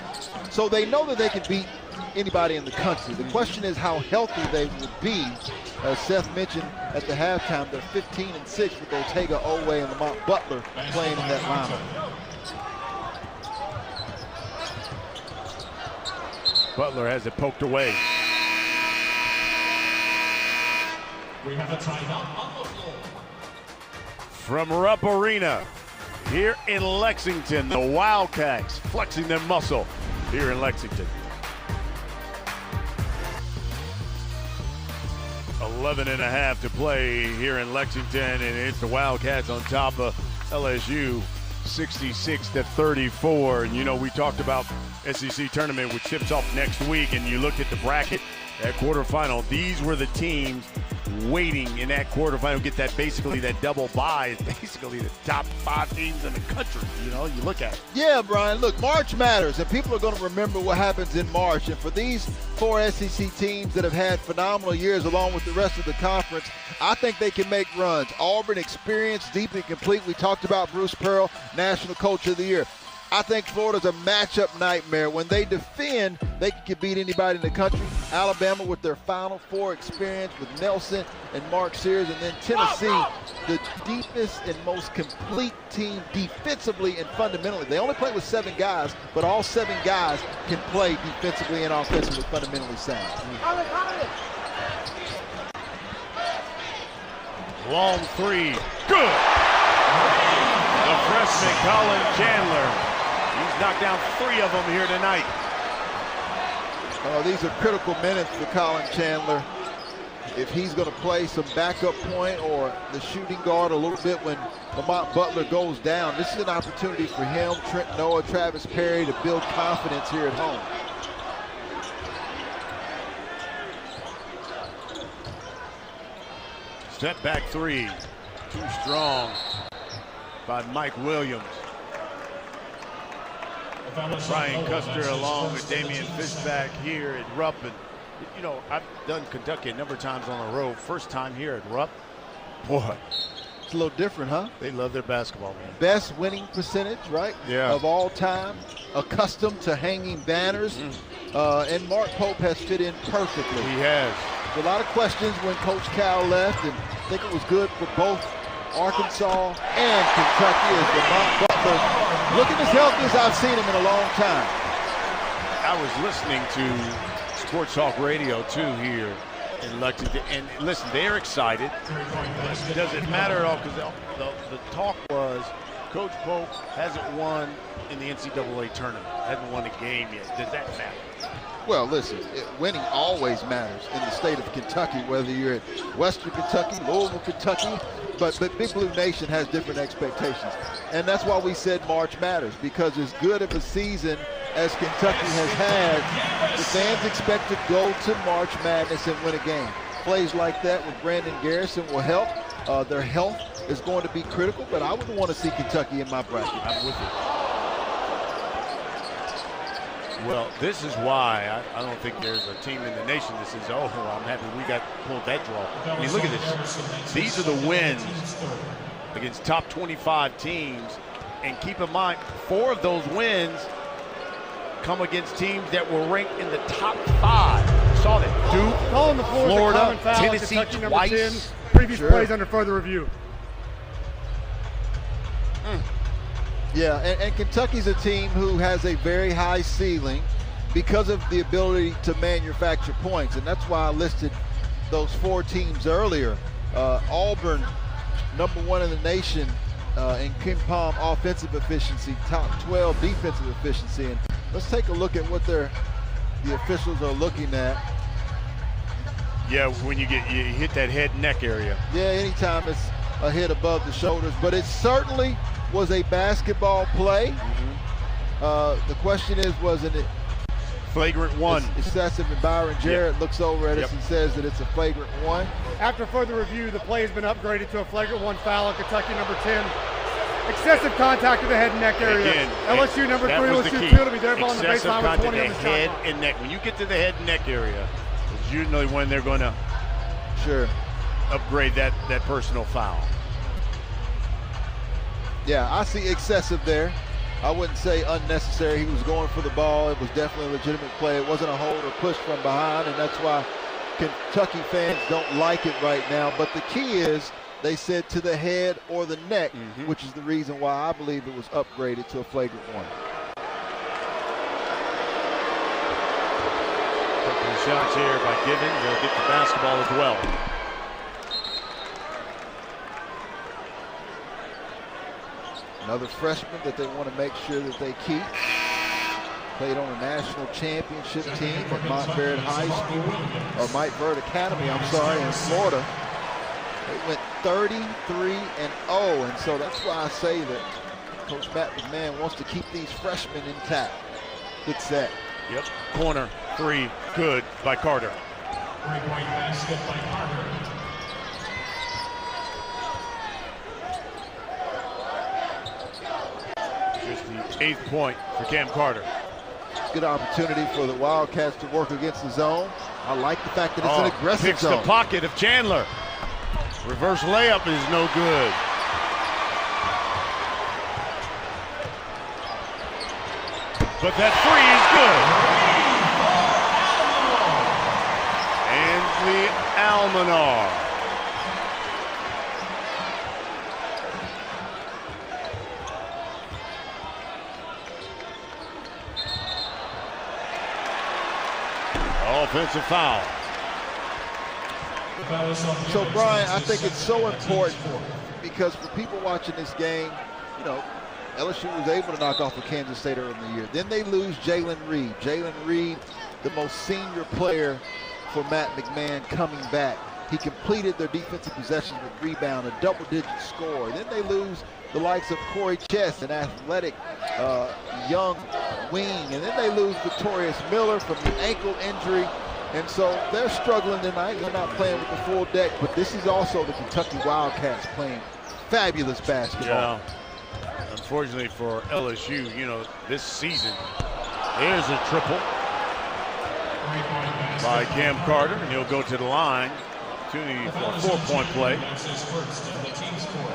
S2: So they know that they can beat anybody in the country. The question is how healthy they would be. As Seth mentioned at the halftime, they're 15-6 with Oweh and Lamont Butler playing in that lineup.
S1: Butler has it poked away.
S5: We have a timeout on the floor.
S1: From Rupp Arena, here in Lexington, the Wildcats flexing their muscle here in Lexington. 11.5 to play here in Lexington, and it's the Wildcats on top of LSU, 66-34. And you know, we talked about SEC tournament, which tips off next week, and you looked at the bracket, that quarterfinal. These were the teams waiting in that quarterfinal, get that basically that double bye. Is basically the top 5 teams in the country. You know, you look at it.
S2: Yeah, Brian, look, March matters, and people are going to remember what happens in March. And for these 4 SEC teams that have had phenomenal years along with the rest of the conference, I think they can make runs. Auburn, experienced, deep and complete. We talked about Bruce Pearl, National Coach of the Year. I think Florida's a matchup nightmare. When they defend, they can beat anybody in the country. Alabama with their Final Four experience with Nelson and Mark Sears. And then Tennessee, the deepest and most complete team defensively and fundamentally. They only play with 7 guys, but all 7 guys can play defensively and offensively, fundamentally sound.
S1: Long 3, good. The freshman Colin Chandler. He's knocked down 3 of them here tonight.
S2: These are critical minutes for Colin Chandler. If he's going to play some backup point or the shooting guard a little bit when Lamont Butler goes down, this is an opportunity for him, Trent Noah, Travis Perry to build confidence here at home.
S1: Step back 3. Too strong by Mike Williams. Brian Custer along with Damian Fishback here at Rupp. And, you know, I've done Kentucky a number of times on the road. First time here at Rupp. Boy.
S2: It's a little different, huh?
S1: They love their basketball, man.
S2: Best winning percentage, right?
S1: Yeah.
S2: Of all time. Accustomed to hanging banners. And Mark Pope has fit in perfectly.
S1: He has.
S2: A lot of questions when Coach Cal left, and I think it was good for both Arkansas and Kentucky as Lamont Butler looking as healthy as I've seen him in a long time.
S1: I was listening to Sports Talk Radio too here in Lexington, and listen, they're excited. Does it matter at all? Because the talk was Coach Pope hasn't won in the NCAA tournament, hasn't won a game yet. Does that matter?
S2: Well, listen, winning always matters in the state of Kentucky, whether you're at Western Kentucky, Louisville, Kentucky, but Big Blue Nation has different expectations. And that's why we said March matters, because as good of a season as Kentucky has had, the fans expect to go to March Madness and win a game. Plays like that with Brandon Garrison will help. Their health is going to be critical, but I wouldn't want to see Kentucky in my bracket.
S1: I'm with you. Well, this is why I don't think there's a team in the nation that says, oh, I'm happy we got pulled that draw. I mean, look at this. These are the wins against top 25 teams. And keep in mind, 4 of those wins come against teams that were ranked in the top 5. Saw that. Duke,
S4: Calling the floor,
S1: Florida,
S4: foul,
S1: Tennessee
S4: Kentucky
S1: twice.
S4: Number 10. Previous plays under further review.
S2: Yeah, and Kentucky's a team who has a very high ceiling because of the ability to manufacture points, and that's why I listed those 4 teams earlier. Auburn, number 1 in the nation in KenPom offensive efficiency, top 12 defensive efficiency. And let's take a look at what the officials are looking at.
S1: Yeah, when you hit that head and neck area.
S2: Yeah, anytime it's a hit above the shoulders, but it certainly was a basketball play. The question is, wasn't it
S1: flagrant 1?
S2: Excessive, and Byron Jarrett looks over at us and says that it's a flagrant 1.
S4: After further review, the play has been upgraded to a flagrant 1 foul on Kentucky number 10. Excessive contact to the head and neck area.
S1: Again,
S4: LSU number 3, LSU 2 to be there on the baseline with 20 on the shot
S1: head
S4: clock.
S1: and neck. When you get to the head and neck area, it's usually when they're going to upgrade that personal foul.
S2: Yeah, I see excessive there. I wouldn't say unnecessary. He was going for the ball. It was definitely a legitimate play. It wasn't a hold or push from behind, and that's why Kentucky fans don't like it right now. But the key is they said to the head or the neck, which is the reason why I believe it was upgraded to a flagrant 1.
S1: Couple of shots here by Gibbons. They'll get the basketball as well.
S2: Another freshman that they want to make sure that they keep. Played on a national championship team at Montbard High School, or Montbard Academy, I'm sorry, in Florida. They went 33-0, and so that's why I say that Coach Matt McMahon wants to keep these freshmen intact. Good set.
S1: Yep. Corner 3, good by Carter.
S5: Three-point basket by Carter.
S1: Just the 8th point for Cam Carter.
S2: Good opportunity for the Wildcats to work against the zone. I like the fact that it's an aggressive
S1: picks
S2: zone.
S1: the pocket of Chandler. Reverse layup is no good. But that 3 is good. And the Almonor. Offensive foul.
S2: So, Brian, I think it's so important because for people watching this game, you know, LSU was able to knock off a Kansas State early in the year. Then they lose Jalen Reed. Jalen Reed, the most senior player for Matt McMahon, coming back. He completed their defensive possessions with rebound, a double-digit score. Then they lose the likes of Corey Chess, an athletic young wing. And then they lose Victorious Miller from the ankle injury. And so they're struggling tonight. They're not playing with the full deck, but this is also the Kentucky Wildcats playing fabulous basketball.
S1: Yeah. Unfortunately for LSU, you know, this season, there's a triple by Cam Carter, and he'll go to the line. Opportunity for a 4-point play.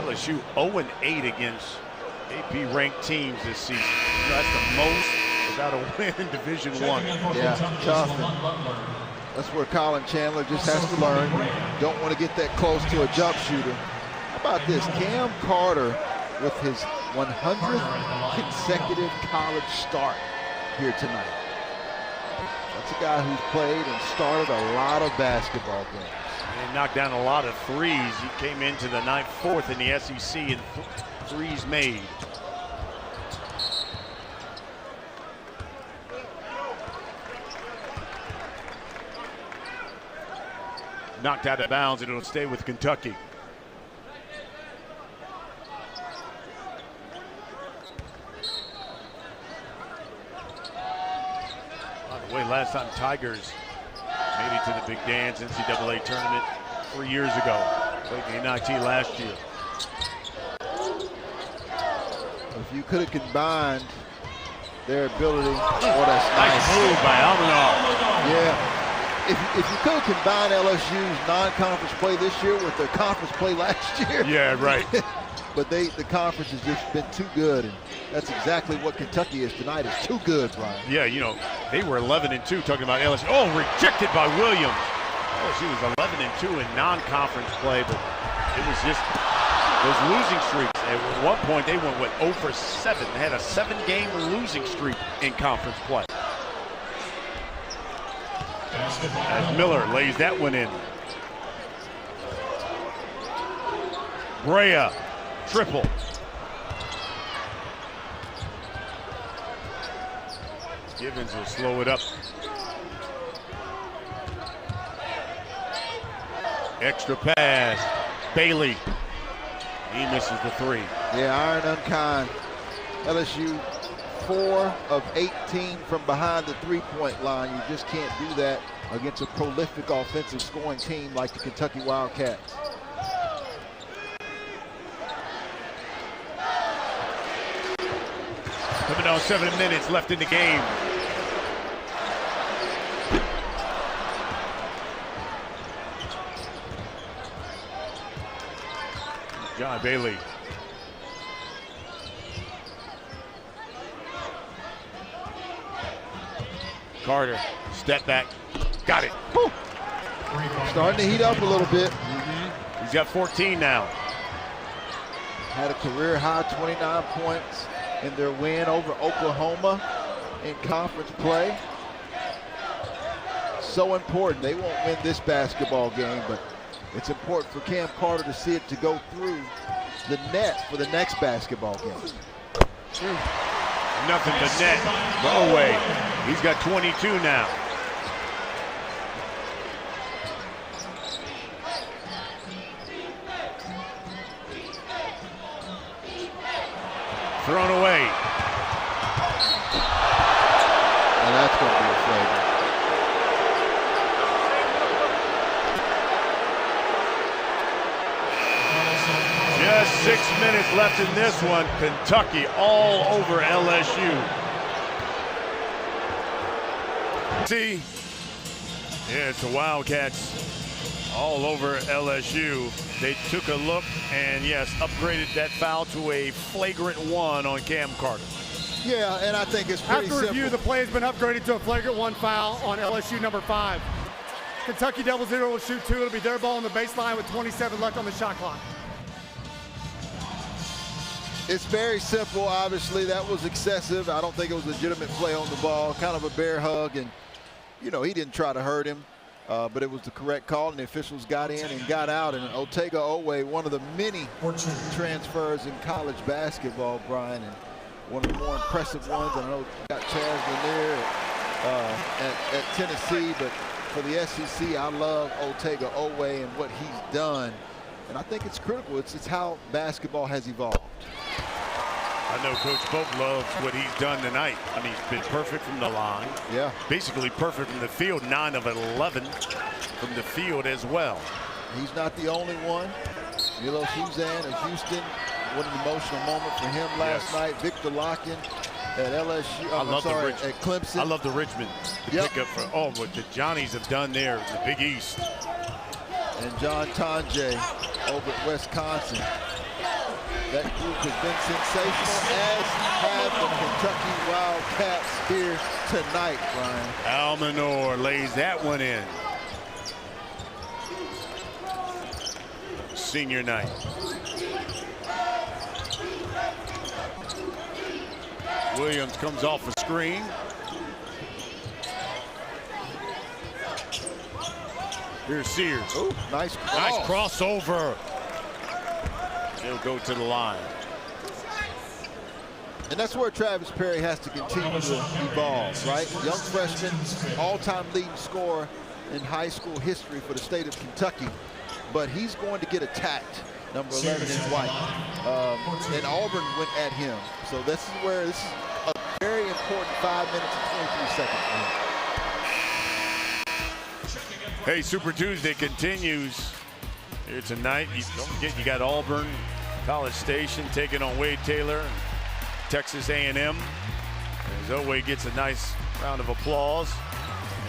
S1: LSU 0-8 against AP-ranked teams this season. That's the most without a win in Division I.
S2: Yeah, tough. That's where Colin Chandler just has to learn. Don't want to get that close to a jump shooter. How about this? Cam Carter with his 100th consecutive college start here tonight. That's a guy who's played and started a lot of basketball games.
S1: And knocked down a lot of threes. He came into the night 4th in the SEC in threes made. Knocked out of bounds, and it'll stay with Kentucky. By the way, last time Tigers made it to the Big Dance NCAA tournament 3 years ago. Played the NIT last year.
S2: If you could have combined their ability, oh, that's nice
S1: move by Almonor.
S2: Yeah. If you could have combined LSU's non-conference play this year with their conference play last year.
S1: Yeah, right.
S2: But the conference has just been too good, and that's exactly what Kentucky is tonight. Is too good, Brian.
S1: Yeah, you know, they were 11-2 talking about LSU. Oh, rejected by Williams. LSU was 11-2 in non-conference play, but it was just those losing streaks. At one point, they went, 0 for 7. They had a 7-game losing streak in conference play. As Miller lays that one in. Brea, triple. Givens will slow it up. Extra pass. Bailey. He misses the 3.
S2: Yeah, iron unkind. LSU 4 of 18 from behind the three-point line. You just can't do that against a prolific offensive scoring team like the Kentucky Wildcats.
S1: Coming on 7 minutes left in the game. John Bailey. Carter, step back, got it.
S2: Woo. Starting to heat up a little bit.
S1: He's got 14 now.
S2: Had a career high 29 points in their win over Oklahoma in conference play. So important. They won't win this basketball game, but it's important for Cam Carter to see it to go through the net for the next basketball game.
S1: Nothing but net for Oweh. He's got 22 now. Thrown away.
S2: And that's going to be a flavor.
S1: Just 6 minutes left in this one. Kentucky all over LSU. See, yeah, it's the Wildcats all over LSU. They took a look and, yes, upgraded that foul to a flagrant 1 on Cam Carter.
S2: Yeah, and I think it's pretty
S4: simple. After review, the play has been upgraded to a flagrant 1 foul on LSU number 5. Kentucky Double Zero will shoot 2. It'll be their ball on the baseline with 27 left on the shot clock.
S2: It's very simple. Obviously, that was excessive. I don't think it was a legitimate play on the ball. Kind of a bear hug, and, you know, he didn't try to hurt him. but it was the correct call, and the officials got in and got out. And Oweh, one of the many transfers in college basketball, Brian, and one of the more impressive ones. I know you got Chaz Lanier at Tennessee, but for the SEC, I love Oweh and what he's done. And I think it's critical. It's how basketball has evolved.
S1: I know Coach Pope loves what he's done tonight. I mean, he's been perfect from the line.
S2: Yeah.
S1: Basically perfect from the field, 9 of 11 from the field as well.
S2: He's not the only one. Milo Suzanne of Houston, what an emotional moment for him last night. Victor Locken at LSU, at Clemson.
S1: I love the Richmond pickup for what the Johnnies have done there in the Big East.
S2: And John Tonje over at Wisconsin. That group has been sensational, as have the Kentucky Wildcats here tonight, Brian.
S1: Almonor lays that one in. Senior night. Williams comes off a screen. Here's Sears.
S2: Ooh, nice
S1: crossover. He'll go to the line.
S2: And that's where Travis Perry has to continue to evolve, right? Young freshman, all-time leading scorer in high school history for the state of Kentucky. But he's going to get attacked, number 11 in white. And Auburn went at him. So this is a very important 5 minutes and 23 seconds for him.
S1: Hey, Super Tuesday continues here tonight. Don't forget, you got Auburn, College Station taking on Wade Taylor, Texas A&M. As Oweh gets a nice round of applause.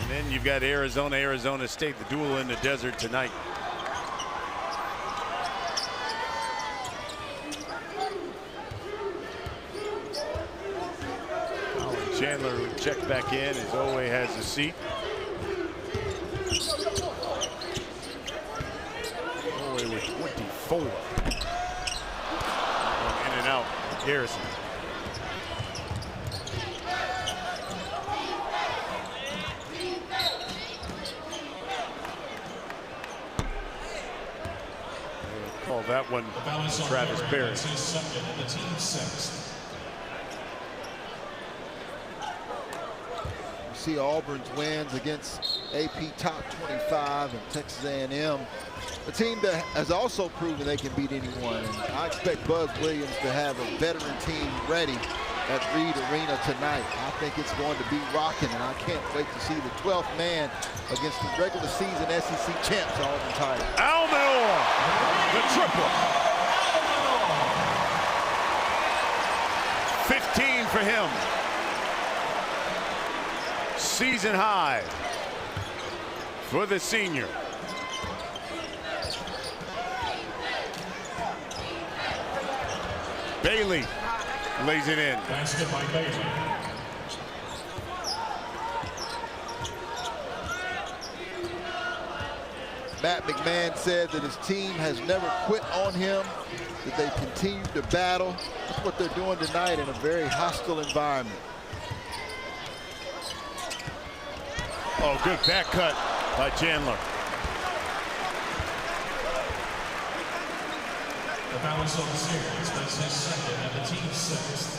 S1: And then you've got Arizona State, the duel in the desert tonight. Chandler would check back in as Oweh has a seat. Oweh with 24. In and out, Garrison. Call that one Travis Perry.
S2: See Auburn's wins against AP top 25 and Texas A&M, a team that has also proven they can beat anyone. And I expect Buzz Williams to have a veteran team ready at Reed Arena tonight. I think it's going to be rocking, and I can't wait to see the 12th man against the regular season SEC champs, Auburn Tigers.
S1: Almonor, the triple. 15 for him. Season high for the senior. Bailey lays it in.
S5: Basket by Bailey.
S2: Matt McMahon said that his team has never quit on him, that they've continued to battle. That's what they're doing tonight in a very hostile environment.
S1: Oh, good back cut by Chandler.
S5: The balance of the series, that's his second and the team's sixth.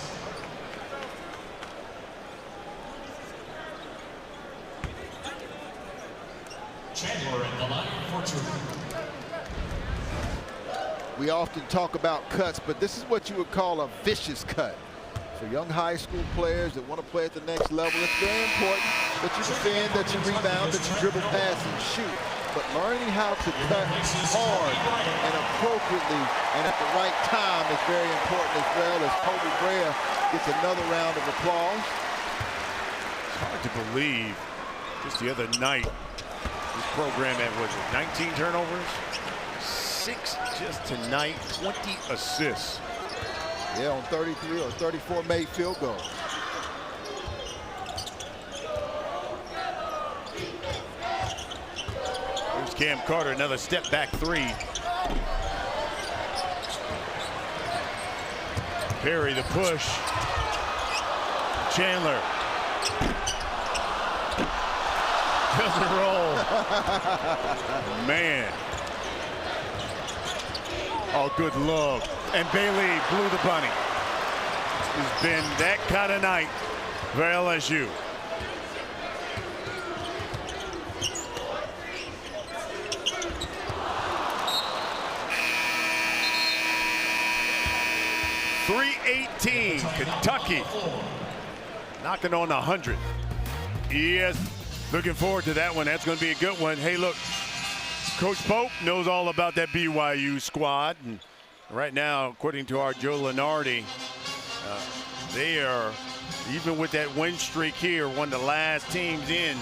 S5: Chandler in the line for two.
S2: We often talk about cuts, but this is what you would call a vicious cut. For young high school players that want to play at the next level, it's very important that you defend, that you rebound, that you dribble, pass, and shoot. But learning how to cut hard and appropriately and at the right time is very important as well, as Kobe Brea gets another round of applause.
S1: It's hard to believe. Just the other night, this program had, was it 19 turnovers? 6 just tonight, 20 assists.
S2: Yeah, on 33 or 34 made field goals.
S1: Here's Cam Carter, another step back three. Perry the push. Chandler. doesn't roll. Man. Oh, good look. And Bailey blew the bunny. It's been that kind of night for LSU. .318, Kentucky knocking on 100. Yes, looking forward to that one. That's going to be a good one. Hey, look, Coach Pope knows all about that BYU squad. And right now, according to our Joe Lunardi, they are, even with that win streak here, one of the last teams in,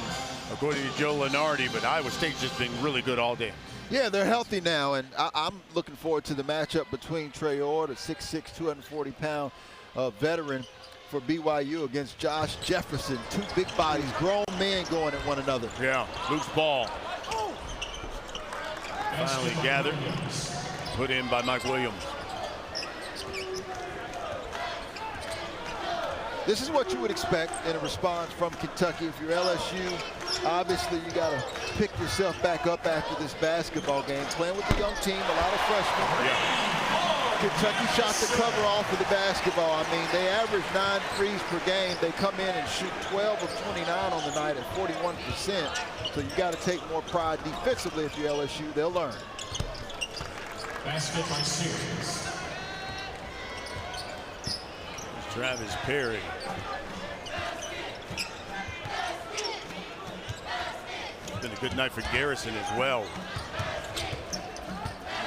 S1: according to Joe Lunardi. But Iowa State's just been really good all day.
S2: Yeah, they're healthy now, and I'm looking forward to the matchup between Trey Orr, the 6'6", 240-pound veteran for BYU, against Josh Jefferson. Two big bodies, grown men going at one another.
S1: Yeah, loose ball. Finally gathered, put in by Mike Williams.
S2: This is what you would expect in a response from Kentucky. If you're LSU, obviously you got to pick yourself back up after this basketball game. Playing with a young team, a lot of freshmen.
S1: Yeah.
S2: Kentucky shot the cover off of the basketball. I mean, they average 9 threes per game. They come in and shoot 12 of 29 on the night at 41%. So you got to take more pride defensively if you're LSU. They'll learn.
S5: Basket by series.
S1: Travis Perry. It's been a good night for Garrison as well.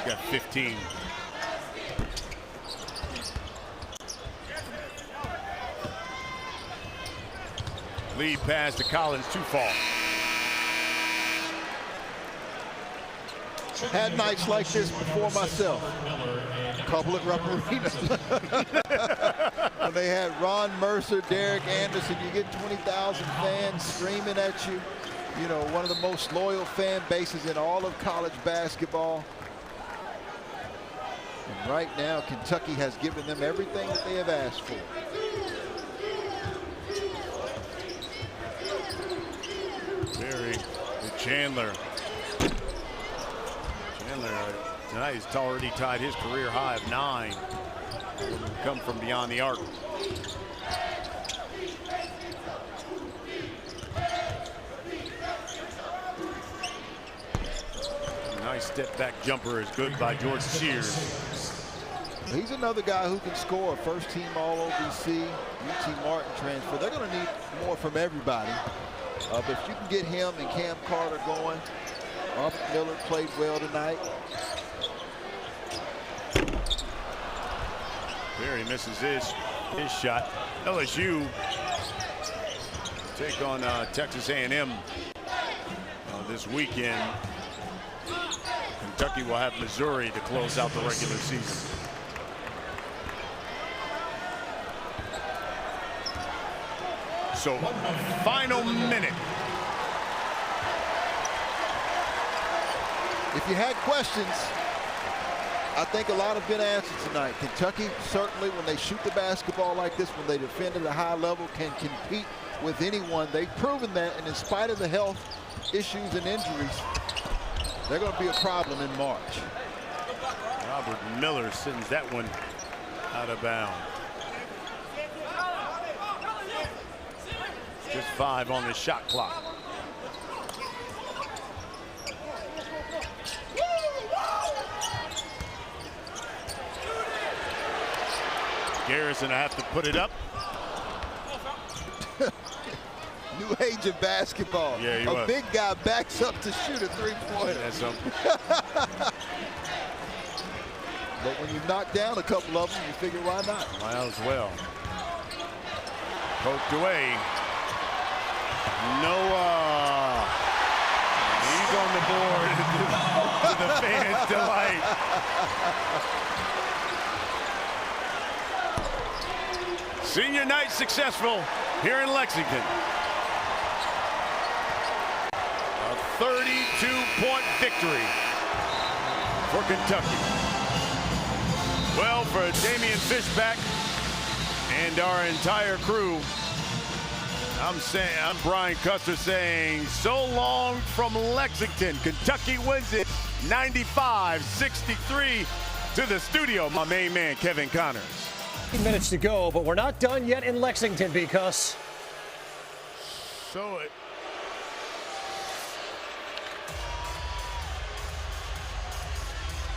S1: He got 15. Lead pass to Collins, too far.
S2: Had nights like this before myself. A couple at Rupp Arena. When they had Ron Mercer, Derek Anderson, you get 20,000 fans screaming at you. You know, one of the most loyal fan bases in all of college basketball. And right now, Kentucky has given them everything that they have asked for.
S1: Perry with Chandler. Tonight he's already tied his career high of 9. Come from beyond the arc. Nice step back jumper is good by George Sears.
S2: He's another guy who can score. First team All-OVC, UT Martin transfer. They're going to need more from everybody. But if you can get him and Cam Carter going. Miller played well tonight.
S1: Perry misses his shot. LSU take on Texas A&M this weekend. Kentucky will have Missouri to close out the regular season. So, final minute.
S2: If you had questions, I think a lot have been answered tonight. Kentucky, certainly when they shoot the basketball like this, when they defend at a high level, can compete with anyone. They've proven that, and in spite of the health issues and injuries, they're going to be a problem in March.
S1: Robert Miller sends that one out of bounds. Just 5 on the shot clock. Garrison will have to put it up.
S2: New age of basketball.
S1: Yeah, he
S2: a
S1: was.
S2: big guy backs up to shoot a three-pointer.
S1: That's something.
S2: But when you knock down a couple of them, you figure why not?
S1: Might as well. Poked away. Noah. He's on the board to the fans' delight. Senior night successful here in Lexington. A 32-point victory for Kentucky. Well, for Damian Fishback and our entire crew, I'm Brian Custer saying so long from Lexington. Kentucky wins it 95-63 to the studio. My main man, Kevin Connors.
S3: 8 minutes to go, but we're not done yet in Lexington because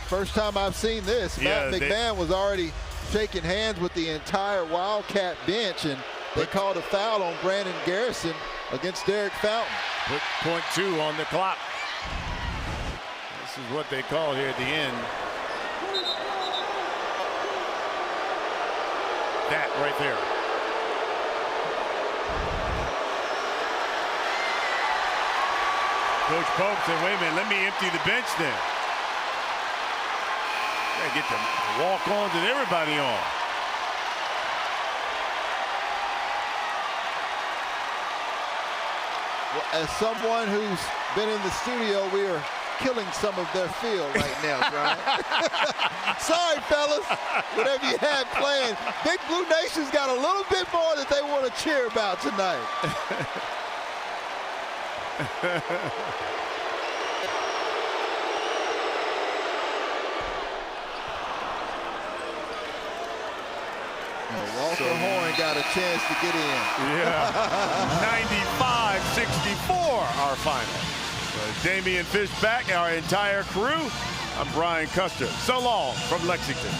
S2: first time I've seen this. Matt McMahon was already shaking hands with the entire Wildcat bench, and they called a foul on Brandon Garrison against Derek Fountain.
S1: Put .2 on the clock. This is what they call here at the end. That right there. Coach Pope said, wait a minute, let me empty the bench then. Gotta get the walk-ons and everybody on.
S2: Well, as someone who's been in the studio, we are killing some of their feel right now, Brian. Sorry, fellas. Whatever you had planned. Big Blue Nation's got a little bit more that they want to cheer about tonight. Walker Horn got a chance to get in.
S1: Yeah. 95-64, our final. Damian Fish back, our entire crew. I'm Brian Custer. So long from Lexington.